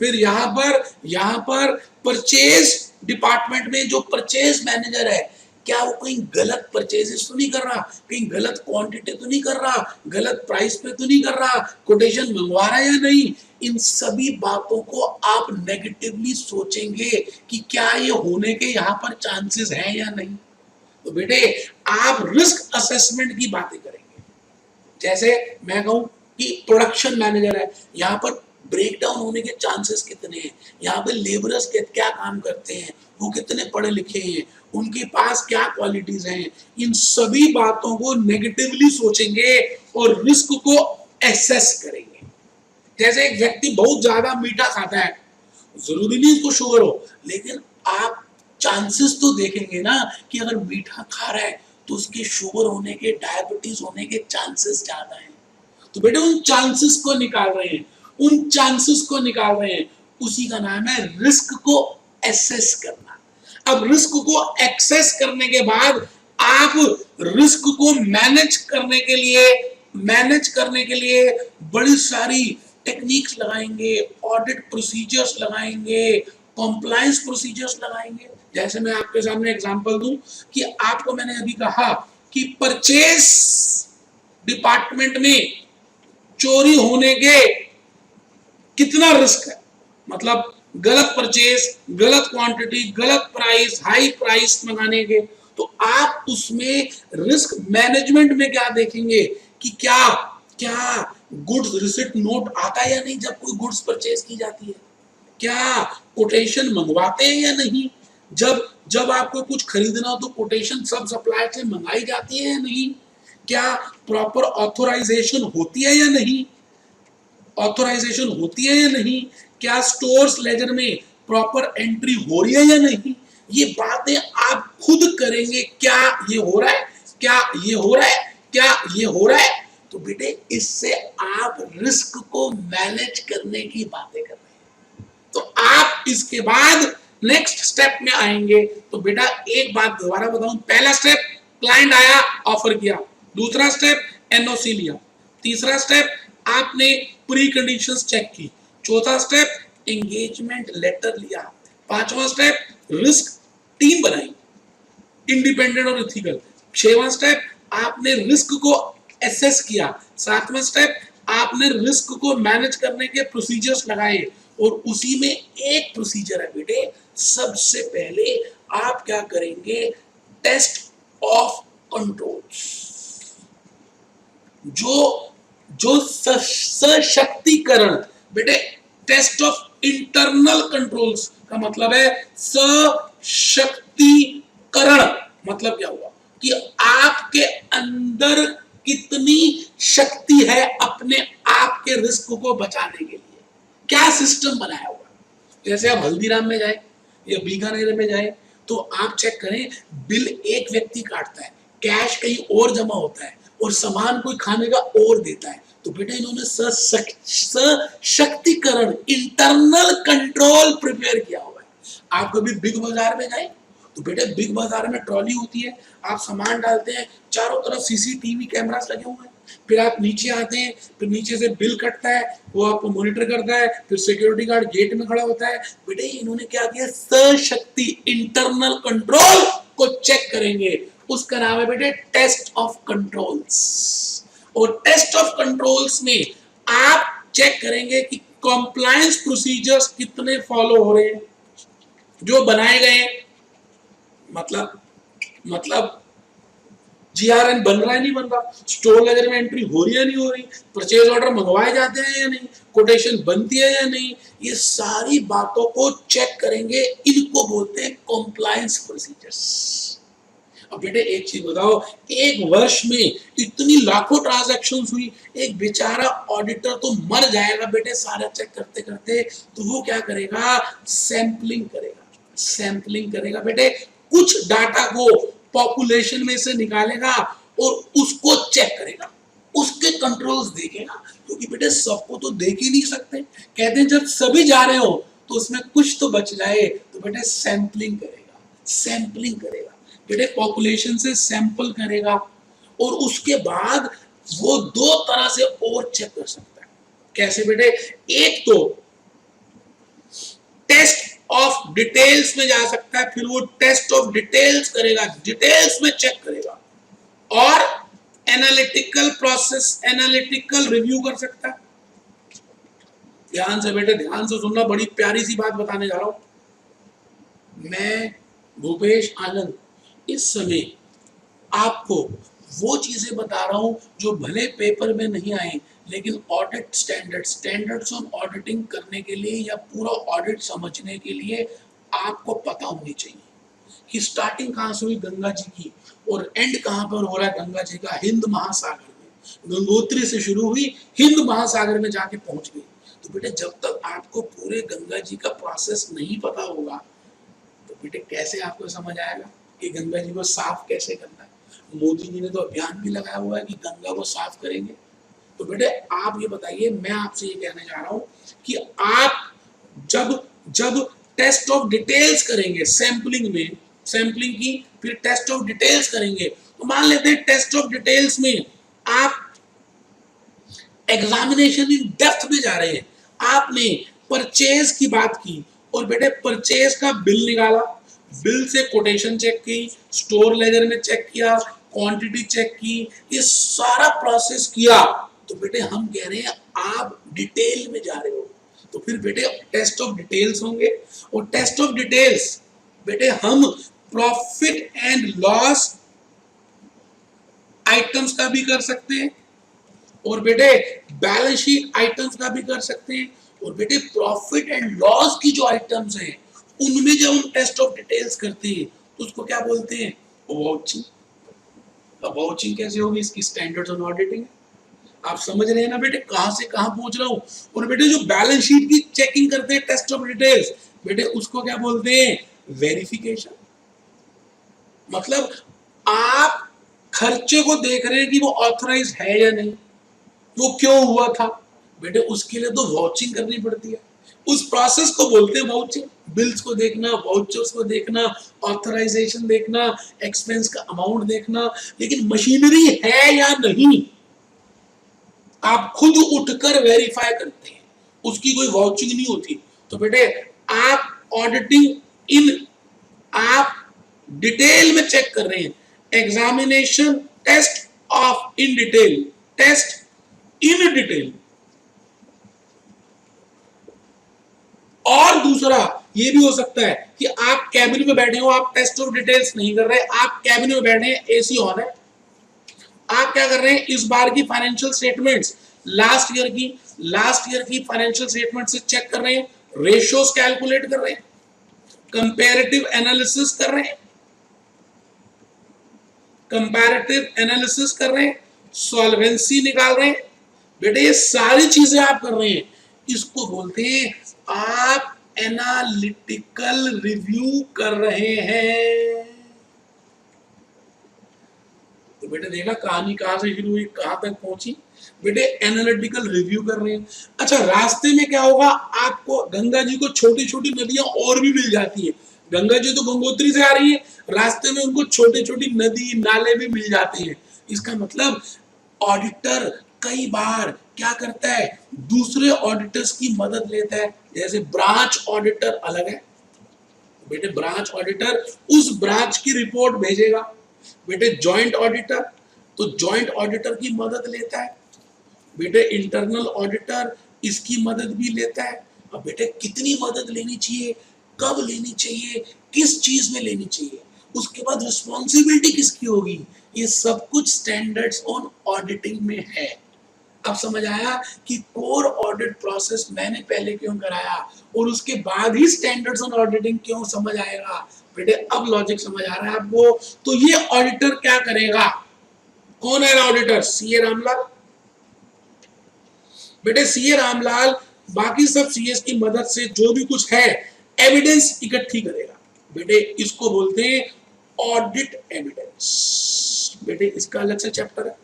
फिर यहाँ पर परचेज डिपार्टमेंट में जो परचेज मैनेजर है, क्या वो कहीं गलत परचेजेस तो नहीं कर रहा, कहीं गलत क्वांटिटी तो नहीं कर रहा, गलत प्राइस पे तो नहीं कर रहा, कोटेशन मंगवा रहा है या नहीं। इन सभी बातों को आप नेगेटिवली सोचेंगे कि क्या ये होने के यहाँ पर चांसेस हैं या नहीं। तो बेटे आप रिस्क असेसमेंट की बातें करेंगे। जैसे मैं कहूं कि प्रोडक्शन मैनेजर है, यहाँ पर ब्रेकडाउन होने के चांसेस कितने हैं, यहाँ पे लेबरर्स क्या काम करते हैं, वो कितने पढ़े लिखे हैं, उनके पास क्या क्वालिटीज हैं। इन सभी बातों को नेगेटिवली सोचेंगे और रिस्क को एसेस करेंगे। जैसे एक व्यक्ति बहुत ज्यादा मीठा खाता है, जरूरी नहीं उसको शुगर हो, लेकिन आप चांसेस तो देखेंगे ना कि अगर मीठा खा रहा है तो उसके शुगर होने के, डायबिटीज होने के चांसेस ज्यादा हैं। तो बेटे उन चांसेस को निकाल रहे हैं, उन चांसेस को निकाल रहे हैं, उसी का नाम है रिस्क को एसेस करना। अब रिस्क को एक्सेस करने के बाद आप रिस्क को मैनेज करने के लिए बड़ी सारी टेक्निक्स लगाएंगे, ऑडिट प्रोसीजर्स लगाएंगे, कॉम्प्लायंस प्रोसीजर्स लगाएंगे। जैसे मैं आपके सामने एग्जांपल दूं कि आपको मैंने अभी कहा कि परचेज डिपार्टमेंट में चोरी होने के कितना रिस्क है, मतलब गलत परचेज, गलत क्वांटिटी, गलत प्राइस, हाई प्राइस मंगाने के, तो आप उसमें रिस्क मैनेजमेंट में क्या देखेंगे कि क्या क्या गुड्स रिसिप्ट नोट आता है या नहीं जब कोई गुड्स परचेज की जाती है, क्या कोटेशन मंगवाते हैं या नहीं, जब जब आपको कुछ खरीदना हो तो कोटेशन सब सप्लायर से मंगाई जाती है या नहीं, क्या प्रॉपर ऑथोराइजेशन होती है या नहीं, ऑथोराइजेशन होती है या नहीं, क्या स्टोर्स लेजर में प्रॉपर एंट्री हो रही है या नहीं, ये बातें आप खुद करेंगे। क्या ये हो रहा है, क्या ये हो रहा है, क्या ये हो रहा है, तो बेटे इससे आप रिस्क को मैनेज करने की बातें कर रहे हैं। तो आप इसके बाद नेक्स्ट स्टेप में आएंगे। तो बेटा एक बात दोबारा बताऊं, पहला स्टेप क्लाइंट आया, ऑफर किया, दूसरा स्टेप एनओसी लिया, तीसरा स्टेप आपने प्री कंडीशंस चेक की, चौथा स्टेप एंगेजमेंट लेटर लिया, पांचवा स्टेप रिस्क टीम बनाई इंडिपेंडेंट और इथिकल, छठवां स्टेप आपने रिस्क को एसेस किया, सातवां स्टेप आपने रिस्क को मैनेज करने के प्रोसीजर्स लगाए, और उसी में एक प्रोसीजर है बेटे, सबसे पहले आप क्या करेंगे, टेस्ट ऑफ कंट्रोल्स, जो सशक्तिकरण, बेटे टेस्ट ऑफ इंटरनल कंट्रोल्स का मतलब है सशक्तिकरण, मतलब क्या हुआ कि आपके अंदर कितनी शक्ति है अपने आप के रिस्क को बचाने के लिए, क्या सिस्टम बनाया हुआ। जैसे आप हल्दीराम में जाए या बीकानेर में जाए तो आप चेक करें, बिल एक व्यक्ति काटता है, कैश कहीं और जमा होता है और सामान कोई खाने का और देता है, तो बेटा इन्होंने सशक्तिकरण इंटरनल कंट्रोल प्रिपेयर किया हुआ है। आप कभी बिग बाजार में गए तो बेटा बिग बाजार में ट्रॉली होती है, आप सामान डालते हैं, चारों तरफ सीसीटीवी कैमरास लगे हुए हैं, फिर आप नीचे आते हैं, फिर नीचे से बिल कटता है, वो आपको मॉनिटर करता है, फिर सिक्योरिटी गार्ड गेट में खड़ा होता है। बेटे इन्होंने क्या किया, सशक्ति इंटरनल कंट्रोल को चेक करेंगे, उसका नाम है बेटे टेस्ट ऑफ कंट्रोल्स। और टेस्ट ऑफ कंट्रोल्स में आप चेक करेंगे कि कॉम्प्लायंस प्रोसीजर्स कितने फॉलो हो रहे हैं जो बनाए गए, मतलब जीआरएन बन रहा है नहीं बन रहा, स्टोर लेजर में एंट्री हो रही है नहीं हो रही, परचेज ऑर्डर मंगवाए जाते हैं या नहीं, कोटेशन बनती है या नहीं, ये सारी बातों को चेक करेंगे, इनको बोलते हैं कॉम्प्लायंस प्रोसीजर्स। अब बेटे एक चीज बताओ, एक वर्ष में इतनी लाखों ट्रांजैक्शंस हुई, एक बेचारा ऑडिटर तो मर जाएगा बेटे सारा चेक करते करते, तो वो क्या करेगा, सैंपलिंग करेगा बेटे, कुछ डाटा को पॉपुलेशन में से निकालेगा और उसको चेक करेगा, उसके कंट्रोल्स देखेगा, क्योंकि बेटे सबको तो देख ही नहीं सकते, कहते हैं जब सभी जा रहे हो तो उसमें कुछ तो बच जाए, तो बेटे सैंपलिंग करेगा बेटे, पॉपुलेशन से सैंपल करेगा, और उसके बाद वो दो तरह से और चेक कर सकता है। कैसे बेटे, एक तो टेस्ट ऑफ डिटेल्स में जा सकता है, फिर वो टेस्ट ऑफ डिटेल्स करेगा, डिटेल्स में चेक करेगा, और एनालिटिकल प्रोसेस, एनालिटिकल रिव्यू कर सकता है। ध्यान से बेटे, ध्यान से सुनना, बड़ी प्यारी सी बात बताने जा रहा हूं। मैं भूपेश आनंद इस समय आपको वो चीजें बता रहा हूं जो भले पेपर में नहीं आए, लेकिन ऑडिट स्टैंडर्ड्स ऑन ऑडिटिंग करने के लिए या पूरा ऑडिट समझने के लिए आपको पता होनी चाहिए कि स्टार्टिंग कहां से हुई गंगा जी की और एंड कहां पर हो रहा है गंगा जी का, हिंद महासागर में। गंगोत्री से शुरू हुई, हिंद महासागर में जाके पहुंच गई। तो बेटे जब तक आपको पूरे गंगा जी का प्रोसेस नहीं पता होगा तो बेटे कैसे आपको समझ आएगा कि गंगा जी को साफ कैसे करना है। मोदी जी ने तो अभियान भी लगाया हुआ है कि गंगा को साफ करेंगे। तो बेटे आप ये बताइए, मैं आपसे ये कहने जा रहा हूं कि आप जब टेस्ट ऑफ डिटेल्स करेंगे, सैंपलिंग की, फिर टेस्ट ऑफ डिटेल्स करेंगे, तो मान लेते हैं टेस्ट ऑफ डिटेल्स में आप एग्जामिनेशन इन डेप्थ में जा रहे हैं। आपने परचेज की बात की और बेटे परचेज का बिल निकाला, बिल से कोटेशन चेक की, स्टोर लेजर में चेक किया, क्वांटिटी चेक की, ये सारा प्रोसेस किया, तो बेटे हम कह रहे हैं आप डिटेल में जा रहे हो। तो फिर बेटे टेस्ट ऑफ डिटेल्स होंगे, और टेस्ट ऑफ डिटेल्स बेटे हम प्रॉफिट एंड लॉस आइटम्स का भी कर सकते हैं, और बेटे बैलेंस शीट आइटम्स का भी कर सकते हैं, और बेटे प्रॉफिट एंड लॉस की जो आइटम्स हैं उनमें जब हम टेस्ट ऑफ डिटेल्स करते हैं तो उसको क्या बोलते हैं, वाउचिंग। अब वाउचिंग कैसे होगी, इसकी स्टैंडर्ड्स ऑन ऑडिटिंग। आप समझ रहे हैं ना बेटे कहां से कहां पहुंच रहा हूं। और बेटे जो बैलेंस शीट की चेकिंग करते हैं टेस्ट ऑफ डिटेल्स, बेटे उसको क्या बोलते हैं, वेरिफिकेशन। मतलब आप खर्चे को देख रहे हैं कि वो ऑथराइज है या नहीं, वो क्यों हुआ था, बेटे उसके लिए तो वाउचिंग करनी पड़ती है। उस प्रोसेस को बोलते हैं वाउचिंग। बिल्स को देखना, वाउचर्स को देखना, ऑथराइजेशन देखना, एक्सपेंस का अमाउंट देखना, लेकिन मशीनरी है या नहीं आप खुद उठकर वेरीफाई करते हैं, उसकी कोई वाउचिंग नहीं होती। तो बेटे आप ऑडिटिंग इन, आप डिटेल में चेक कर रहे हैं, examination test of in detail, test in detail. और दूसरा ये भी हो सकता है कि आप कैबिन में बैठे हो, आप टेस्ट ऑफ डिटेल्स नहीं कर रहे, आप कैबिन में बैठे हैं, एसी ऑन है, आप क्या कर रहे हैं, इस बार की फाइनेंशियल स्टेटमेंट्स लास्ट ईयर की फाइनेंशियल स्टेटमेंट से चेक कर रहे हैं, रेशियोज कैलकुलेट कर रहे हैं, कंपैरेटिव एनालिसिस कर रहे हैं, सॉल्वेंसी निकाल रहे हैं। बेटे ये सारी चीजें आप कर रहे हैं, इसको बोलते हैं आप एनालिटिकल रिव्यू कर रहे हैं। तो बेटे देखा कहानी कहां से शुरू हुई कहां तक पहुंची, बेटे एनालिटिकल रिव्यू कर रहे हैं। अच्छा रास्ते में क्या होगा, आपको गंगा जी को छोटी छोटी नदियां और भी मिल जाती है। गंगा जी तो गंगोत्री से आ रही है, रास्ते में उनको छोटी छोटी नदी नाले भी मिल जाते हैं। इसका मतलब ऑडिटर कई बार क्या करता है, दूसरे ऑडिटर्स की मदद लेता है। जैसे ब्रांच ऑडिटर अलग है, बेटे ब्रांच ऑडिटर उस ब्रांच की रिपोर्ट भेजेगा। बेटे जॉइंट ऑडिटर, तो जॉइंट ऑडिटर की मदद लेता है। बेटे इंटरनल ऑडिटर इसकी मदद भी लेता है। अब बेटे कितनी मदद लेनी चाहिए, कब लेनी चाहिए, किस चीज में लेनी चाहिए, उसके बाद रिस्पॉन्सिबिलिटी किसकी होगी, ये सब कुछ स्टैंडर्ड्स ऑन ऑडिटिंग में है। अब समझ आया कि कोर ऑडिट प्रोसेस मैंने पहले क्यों कराया और उसके बाद ही स्टैंडर्ड्स ऑन ऑडिटिंग क्यों समझ आएगा। बेटे अब लॉजिक समझ आ रहा है आपको। तो ये ऑडिटर क्या करेगा, कौन है ऑडिटर, सीए रामलाल। बेटे सीए रामलाल बाकी सब सीएस की मदद से जो भी कुछ है एविडेंस इकट्ठी करेगा। बेटे इसको बोलते हैं ऑडिट एविडेंस। बेटे इसका अलग से चैप्टर है,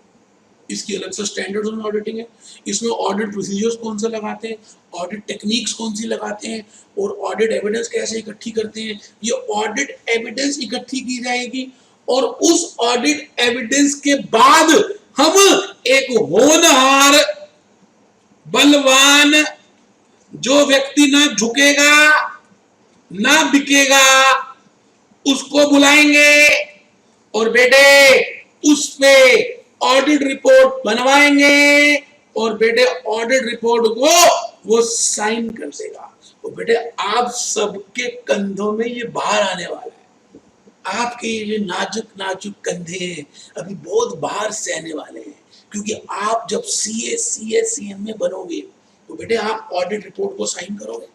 इसकी अलग से स्टैंडर्ड्स ऑन ऑडिटिंग है। इसमें ऑडिट प्रोसीजर्स कौन से लगाते हैं, ऑडिट टेक्निक्स कौन सी लगाते हैं, और ऑडिट एविडेंस कैसे इकट्ठी करते हैं। ये ऑडिट एविडेंस इकट्ठी की जाएगी और उस ऑडिट एविडेंस के बाद हम एक होनहार बलवान, जो व्यक्ति ना झुकेगा ना बिकेगा, उसको बुलाएंगे और बेटे उस पे ऑडिट रिपोर्ट बनवाएंगे और बेटे ऑडिट रिपोर्ट को वो साइन कर देगा। तो बेटे आप सबके कंधों में ये बाहर आने वाला है। आपके ये नाजुक नाजुक कंधे अभी बहुत बाहर से आने वाले हैं, क्योंकि आप जब सीएम में बनोगे तो बेटे आप ऑडिट रिपोर्ट को साइन करोगे,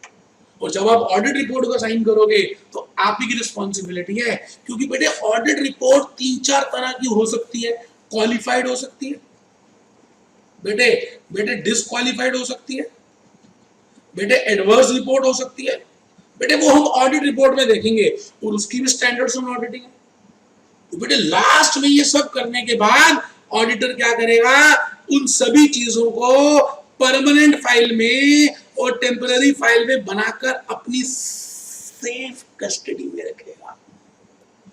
और जब आप ऑडिट रिपोर्ट को साइन करोगे तो आप ही की रिस्पॉन्सिबिलिटी है। क्योंकि बेटे ऑडिट रिपोर्ट 3-4 तरह की हो सकती है, क्वालिफाइड हो सकती है, बेटे डिसक्वालिफाइड हो सकती है, बेटे एडवर्स रिपोर्ट हो सकती है। बेटे वो हम ऑडिट रिपोर्ट में देखेंगे और उसकी भी स्टैंडर्ड्स ऑन ऑडिटिंग है। तो बेटे लास्ट में ये सब करने के बाद ऑडिटर क्या करेगा, उन सभी चीजों को परमानेंट फाइल में और टेम्पररी फाइल में बनाकर अपनी सेफ कस्टडी में रखेगा।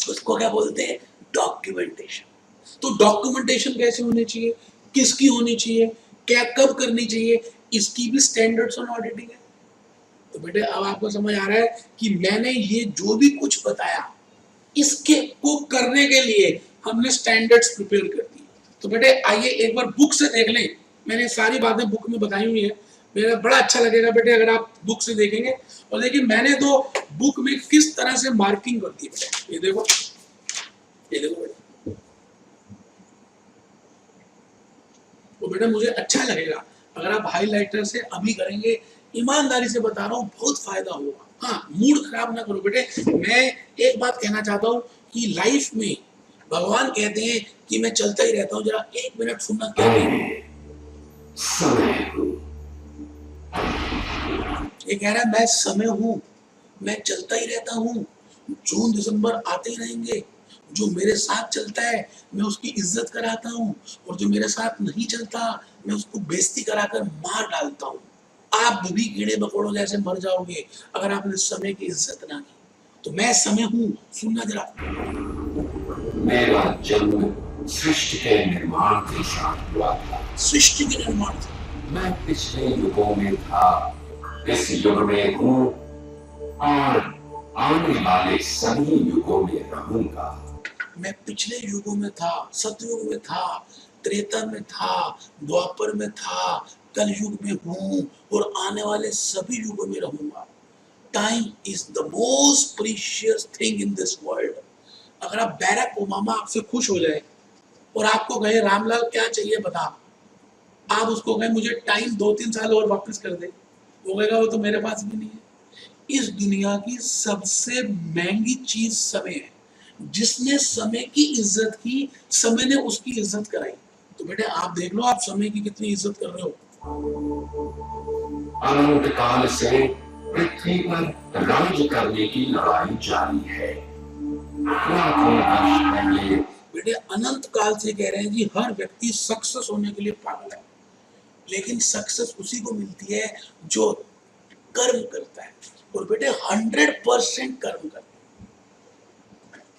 उसको क्या बोलते हैं, डॉक्यूमेंटेशन। तो डॉक्यूमेंटेशन कैसे होनी चाहिए, किसकी होनी चाहिए, क्या कब करनी चाहिए, इसकी भी स्टैंडर्ड्स ऑन ऑडिटिंग है। तो बेटे अब आपको समझ आ रहा है कि मैंने ये जो भी कुछ बताया इसके को करने के लिए हमने स्टैंडर्ड्स प्रिपेयर कर दिए। तो बेटे आइए एक बार बुक से देख लें, मैंने सारी बातें बुक में बताई हुई है। मेरा बड़ा अच्छा लगेगा बेटे अगर आप बुक से देखेंगे। और देखिए मैंने तो बुक में किस तरह से मार्किंग कर दी बेटे, ये देखो, ये देखो बेटे। तो बेटा मुझे अच्छा लगेगा अगर आप हाईलाइटर से अभी करेंगे, ईमानदारी से बता रहा हूँ बहुत फायदा होगा। हाँ, मूड खराब ना करो बेटे। मैं एक बात कहना चाहता हूँ कि लाइफ में भगवान कहते हैं कि मैं चलता ही रहता हूँ, जरा एक मिनट सुनना क्या है। ये कह रहा है मैं समय हूँ, मैं चलता ही रहता हूँ, जून दिसंबर आते ही रहेंगे। जो मेरे साथ चलता है मैं उसकी इज्जत कराता हूँ, और जो मेरे साथ नहीं चलता मैं उसको बेइज्जती कराकर मार डालता हूँ। आप भी कीड़े मकोड़ों जैसे मर जाओगे अगर आपने समय की इज्जत ना की। तो मैं समय हूँ, सुनना जरा। मेरा जन्म सृष्टि के निर्माण के साथ हुआ था। सृष्टि के निर्माण से मैं पिछले युगों में था, इस युग में हूँ और आने वाले सभी युगों में रहूंगा। मैं पिछले युगों में था, सतयुग में था, त्रेता में था, द्वापर में था, कलयुग में हूँ और आने वाले सभी युगों में रहूंगा। Time is the most precious thing in this world. अगर आप बैरक ओबामा आपसे खुश हो जाए और आपको कहे रामलाल क्या चाहिए बता, आप उसको कहे मुझे टाइम 2-3 साल और वापस कर दे, वो कहेगा वो तो मेरे पास भी नहीं है। इस दुनिया की सबसे महंगी चीज समय है। जिसने समय की इज्जत की, समय ने उसकी इज्जत कराई। तो बेटे आप देख लो आप समय की कितनी इज्जत कर रहे हो। अनंत काल से पृथ्वी पर राज्य करने की लड़ाई जारी है। लाखों वर्ष पहले बेटे अनंत काल से कह रहे हैं कि हर व्यक्ति सक्सेस होने के लिए पागल है, लेकिन सक्सेस उसी को मिलती है जो कर्म करता है। और बेटे 100% कर्म करता है।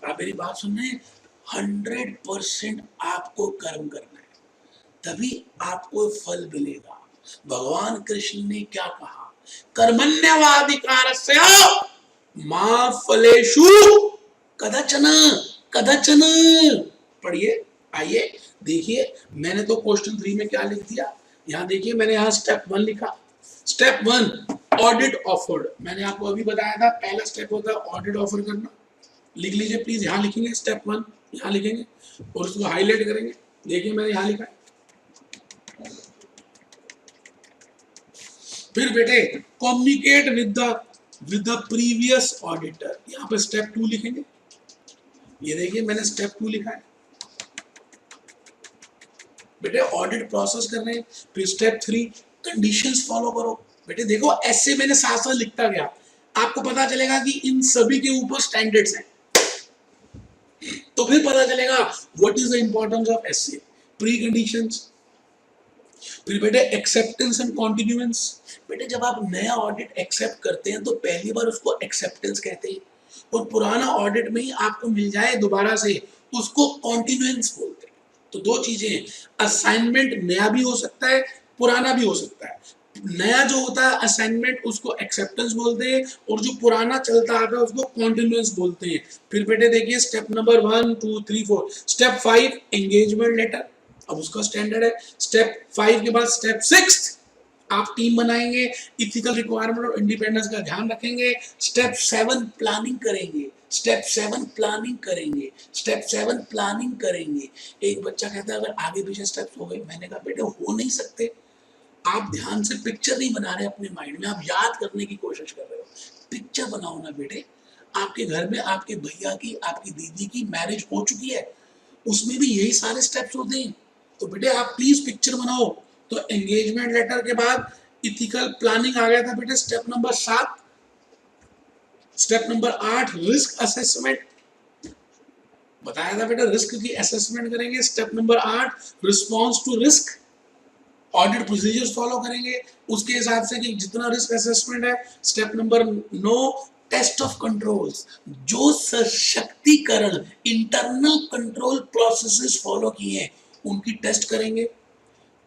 आप मेरी बात सुन रहे हैं, 100% आपको कर्म करना है, तभी आपको फल मिलेगा। भगवान कृष्ण ने क्या कहा, कर्मण्यवाधिकारस्य मा फलेषु कदाचन कदाचन। पढ़िए, आइए देखिए मैंने तो क्वेश्चन 3 में क्या लिख दिया। यहाँ देखिए मैंने यहाँ स्टेप 1 लिखा। Step 1 audit offered. मैंने आपको अभी बताया था पहला स्टेप होता है ऑडिट ऑफर करना। लिख लीजिए प्लीज, यहाँ लिखेंगे स्टेप 1, यहाँ लिखेंगे और उसको हाईलाइट करेंगे। देखिए मैंने यहाँ लिखा है। फिर बेटे communicate with the previous auditor. यहाँ पे स्टेप 2 लिखेंगे। ये देखिए मैंने स्टेप 2 लिखा है। बेटे ऑडिट प्रोसेस कर रहे हैं। फिर स्टेप 3 कंडीशंस फॉलो करो। बेटे देखो ऐसे मैंने साथ साथ लिखता गया, आपको पता चलेगा कि इन सभी के ऊपर स्टैंडर्ड्स हैं। तो फिर पता चलेगा what is the importance of SA. Pre conditions, फिर बेटे एक्सेप्टेंस एंड कॉन्टिन्यूएंस। बेटे जब आप नया ऑडिट एक्सेप्ट करते हैं तो पहली बार उसको एक्सेप्टेंस कहते हैं, और पुराना ऑडिट में ही आपको मिल जाए दोबारा से उसको कॉन्टिन्यूएंस बोलते हैं। तो दो चीजें हैं, असाइनमेंट नया भी हो सकता है, पुराना भी हो सकता है। नया जो होता है असाइनमेंट उसको एक्सेप्टेंस बोलते हैं, और जो पुराना चलता आता है उसको कॉन्टिन्यूएंस बोलते हैं। फिर बेटे देखिए step number 1 2 3 4। Step 5 engagement letter, अब उसका स्टैंडर्ड है। स्टेप 5 के बाद स्टेप 6 आप टीम बनाएंगे, इथिकल रिक्वायरमेंट और इंडिपेंडेंस का ध्यान रखेंगे। स्टेप 7 प्लानिंग करेंगे। स्टेप 7 प्लानिंग करेंगे। स्टेप 7 प्लानिंग करेंगे। एक बच्चा कहता है अगर आगे पीछे स्टेप्स हो गए, मैंने कहा बेटे हो नहीं सकते, आप ध्यान से पिक्चर नहीं बना रहे अपने माइंड में, आप याद करने की कोशिश कर रहे हो। पिक्चर बनाओ ना बेटे। आपके घर में आपके भैया की, आपकी दीदी की मैरिज हो चुकी है, उसमें भी यही सारे स्टेप्स होते हैं। तो बेटे आप प्लीज पिक्चर बनाओ। तो एंगेजमेंट लेटर के बाद इथिकल प्लानिंग आ गया था बेटे step number 7। Step number 8 risk assessment, बताया था बेटा रिस्क की असेसमेंट करेंगे। Step number 8 response to risk, audit procedures follow करेंगे उसके हिसाब से कि जितना रिस्क असेसमेंट है। Step number 9 test of controls, जो सशक्तिकरण इंटरनल कंट्रोल प्रोसेसेस फॉलो किए हैं उनकी टेस्ट करेंगे।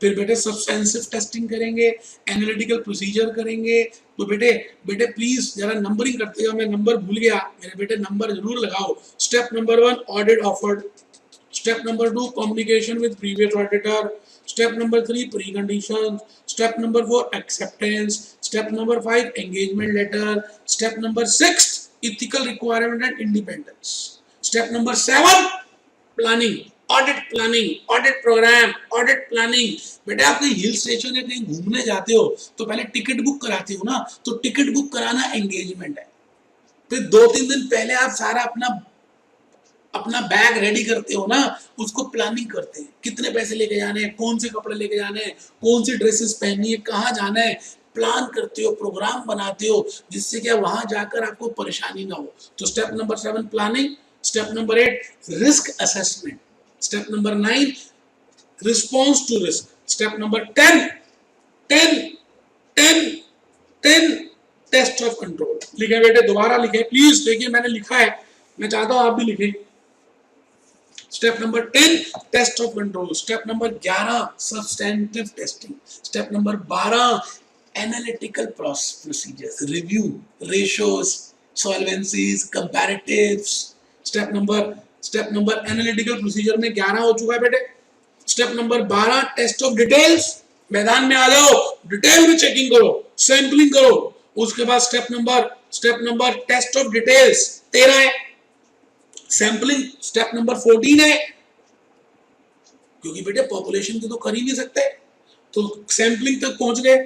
फिर बेटे सब्सटेंसिव टेस्टिंग करेंगे, एनालिटिकल प्रोसीजर करेंगे। तो बेटे बेटे प्लीज जरा नंबरिंग करते हो, मैं नंबर भूल गया, मेरे बेटे नंबर जरूर लगाओ। Step number 1 audit offered, step number 2 communication with previous auditor, step number 3 pre condition, step number 4 acceptance, step number 5 engagement letter, step number 6 ethical requirement and independence, step number 7 planning, audit planning, audit programme, audit planning. बेटा आप कहीं hill station या कहीं घूमने जाते हो तो पहले टिकट बुक कराते हो ना, तो टिकट बुक कराना एंगेजमेंट है। फिर 2-3 दिन पहले आप सारा अपना बैग रेडी करते हो ना, उसको प्लानिंग करते हैं, कितने पैसे लेके जाने हैं, कौन से कपड़े लेके जाने हैं, कौन सी ड्रेसेस पहननी है, कहाँ जाना है, प्लान करते हो, प्रोग्राम बनाते हो, जिससे क्या वहां जाकर आपको परेशानी ना हो। तो step number 7 planning, step number 8 risk assessment, step number 9 response to risk, step number 10 test of control. लिखे बेटे, दोबारा लिखे प्लीज, देखिए मैंने लिखा है, मैं चाहता हूं आप भी लिखें। Step number 10 test of control, step number 11 substantive testing, step number 12 analytical procedures, review, ratios, solvencies, comparatives. Step number analytical procedure में 11 हो चुका है बेटे। Step number 12 test of details, मैदान में आ जाओ, डिटेल में चेकिंग करो, सैंपलिंग करो। उसके बाद step number test of details 13 है, सैंपलिंग स्टेप नंबर 14 है, क्योंकि बेटे पॉपुलेशन की तो कर ही नहीं सकते, तो सैंपलिंग तक पहुंच गए,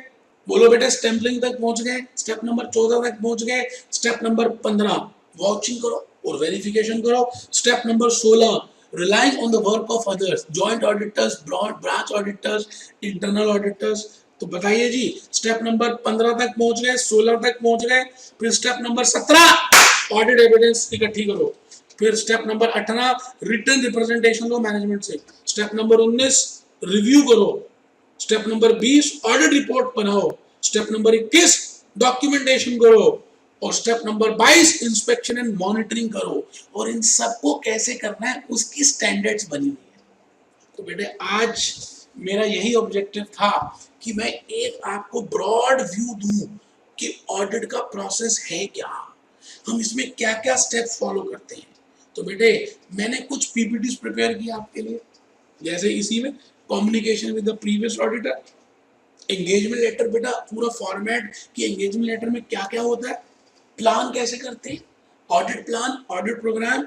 बोलो बेटे सैंपलिंग तक पहुंच गए, स्टेप नंबर 14 तक पहुंच गए। स्टेप नंबर 15 वाचिंग करो और वेरिफिकेशन करो। Step number 16 relying on the work of others, joint auditors, branch auditors, internal auditors। तो बताइए जी, स्टेप नंबर 15 तक पहुंच गए, 16 तक पहुंच गए। फिर स्टेप नंबर 17 ऑडिट एविडेंस इकट्ठी करो। फिर स्टेप नंबर 18 रिटन रिप्रेजेंटेशन लो मैनेजमेंट से। स्टेप नंबर 19 रिव्यू करो। स्टेप नंबर 20 ऑडिट रिपोर्ट बनाओ। स्टेप नंबर 21 डॉक्यूमेंटेशन करो। और step number 22 inspection and monitoring करो। और इन सबको कैसे करना है उसकी स्टैंडर्ड्स बनी हुई है। तो बेटे आज मेरा यही ऑब्जेक्टिव था कि मैं एक आपको ब्रॉड व्यू दूं कि ऑडिट का प्रोसेस है क्या, हम इसमें क्या क्या स्टेप फॉलो करते हैं। तो बेटे मैंने कुछ पीपीटीज प्रिपेयर किया आपके लिए, जैसे इसी में communication with the previous auditor, engagement letter, बेटा पूरा फॉर्मेट कि एंगेजमेंट लेटर में क्या क्या होता है, प्लान कैसे करते हैं, ऑडिट प्लान, ऑडिट प्रोग्राम,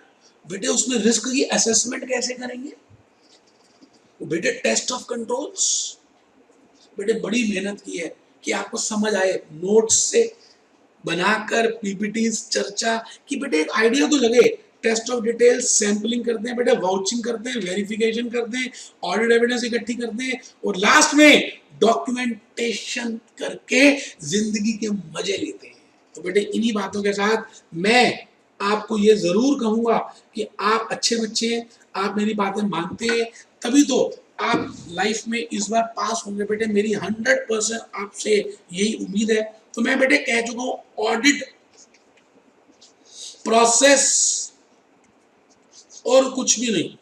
बेटे उसमें रिस्क की असेसमेंट कैसे करेंगे, बेटे टेस्ट ऑफ कंट्रोल्स। बेटे बड़ी मेहनत की है कि आपको समझ आए, नोट्स से बनाकर पीपीटीज चर्चा कि बेटे एक आइडिया तो लगे। टेस्ट ऑफ डिटेल्स, सैंपलिंग करते हैं बेटे, वाउचिंग करते हैं, वेरिफिकेशन करते हैं, ऑडिट एविडेंस इकट्ठी करते हैं और लास्ट में डॉक्यूमेंटेशन करके जिंदगी के मजे लेते हैं। तो बेटे इन्हीं बातों के साथ मैं आपको ये जरूर कहूंगा कि आप अच्छे बच्चे हैं, आप मेरी बातें मानते हैं, तभी तो आप लाइफ में इस बार पास होंगे। बेटे मेरी 100% आपसे यही उम्मीद है। तो मैं बेटे कह चुका हूं, ऑडिट प्रोसेस और कुछ भी नहीं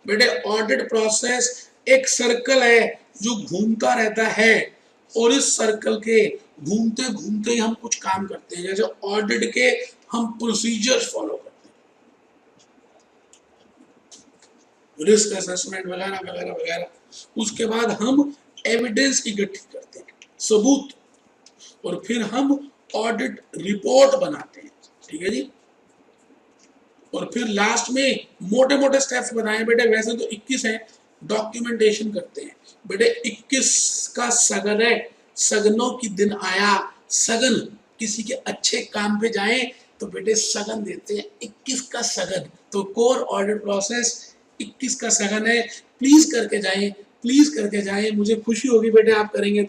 बेटे। ऑडिट प्रोसेस एक सर्कल है जो घूमता रहता है और इस सर्कल के घूमते घूमते ही हम कुछ काम करते हैं। जैसे ऑडिट के हम प्रोसीजर्स फॉलो करते हैं, रिस्क असेसमेंट वगैरह वगैरह वगैरह। उसके बाद हम एविडेंस इकट्ठी करते हैं, सबूत, और फिर हम ऑडिट रिपोर्ट बनाते हैं। ठीक है जी। और फिर लास्ट में मोटे मोटे स्टेप्स बनाए बेटे, वैसे तो 21 है, डॉक्यूमेंटेशन करते हैं बेटे। 21 का सगन है, सगनों की दिन आया, सगन किसी के अच्छे काम पे जाए तो बेटे सगन देते हैं, 21 का सगन। तो कोर ऑडिट प्रोसेस 21 का सगन है। प्लीज करके जाएं, प्लीज करके जाएं, मुझे खुशी होगी बेटे आप करेंगे।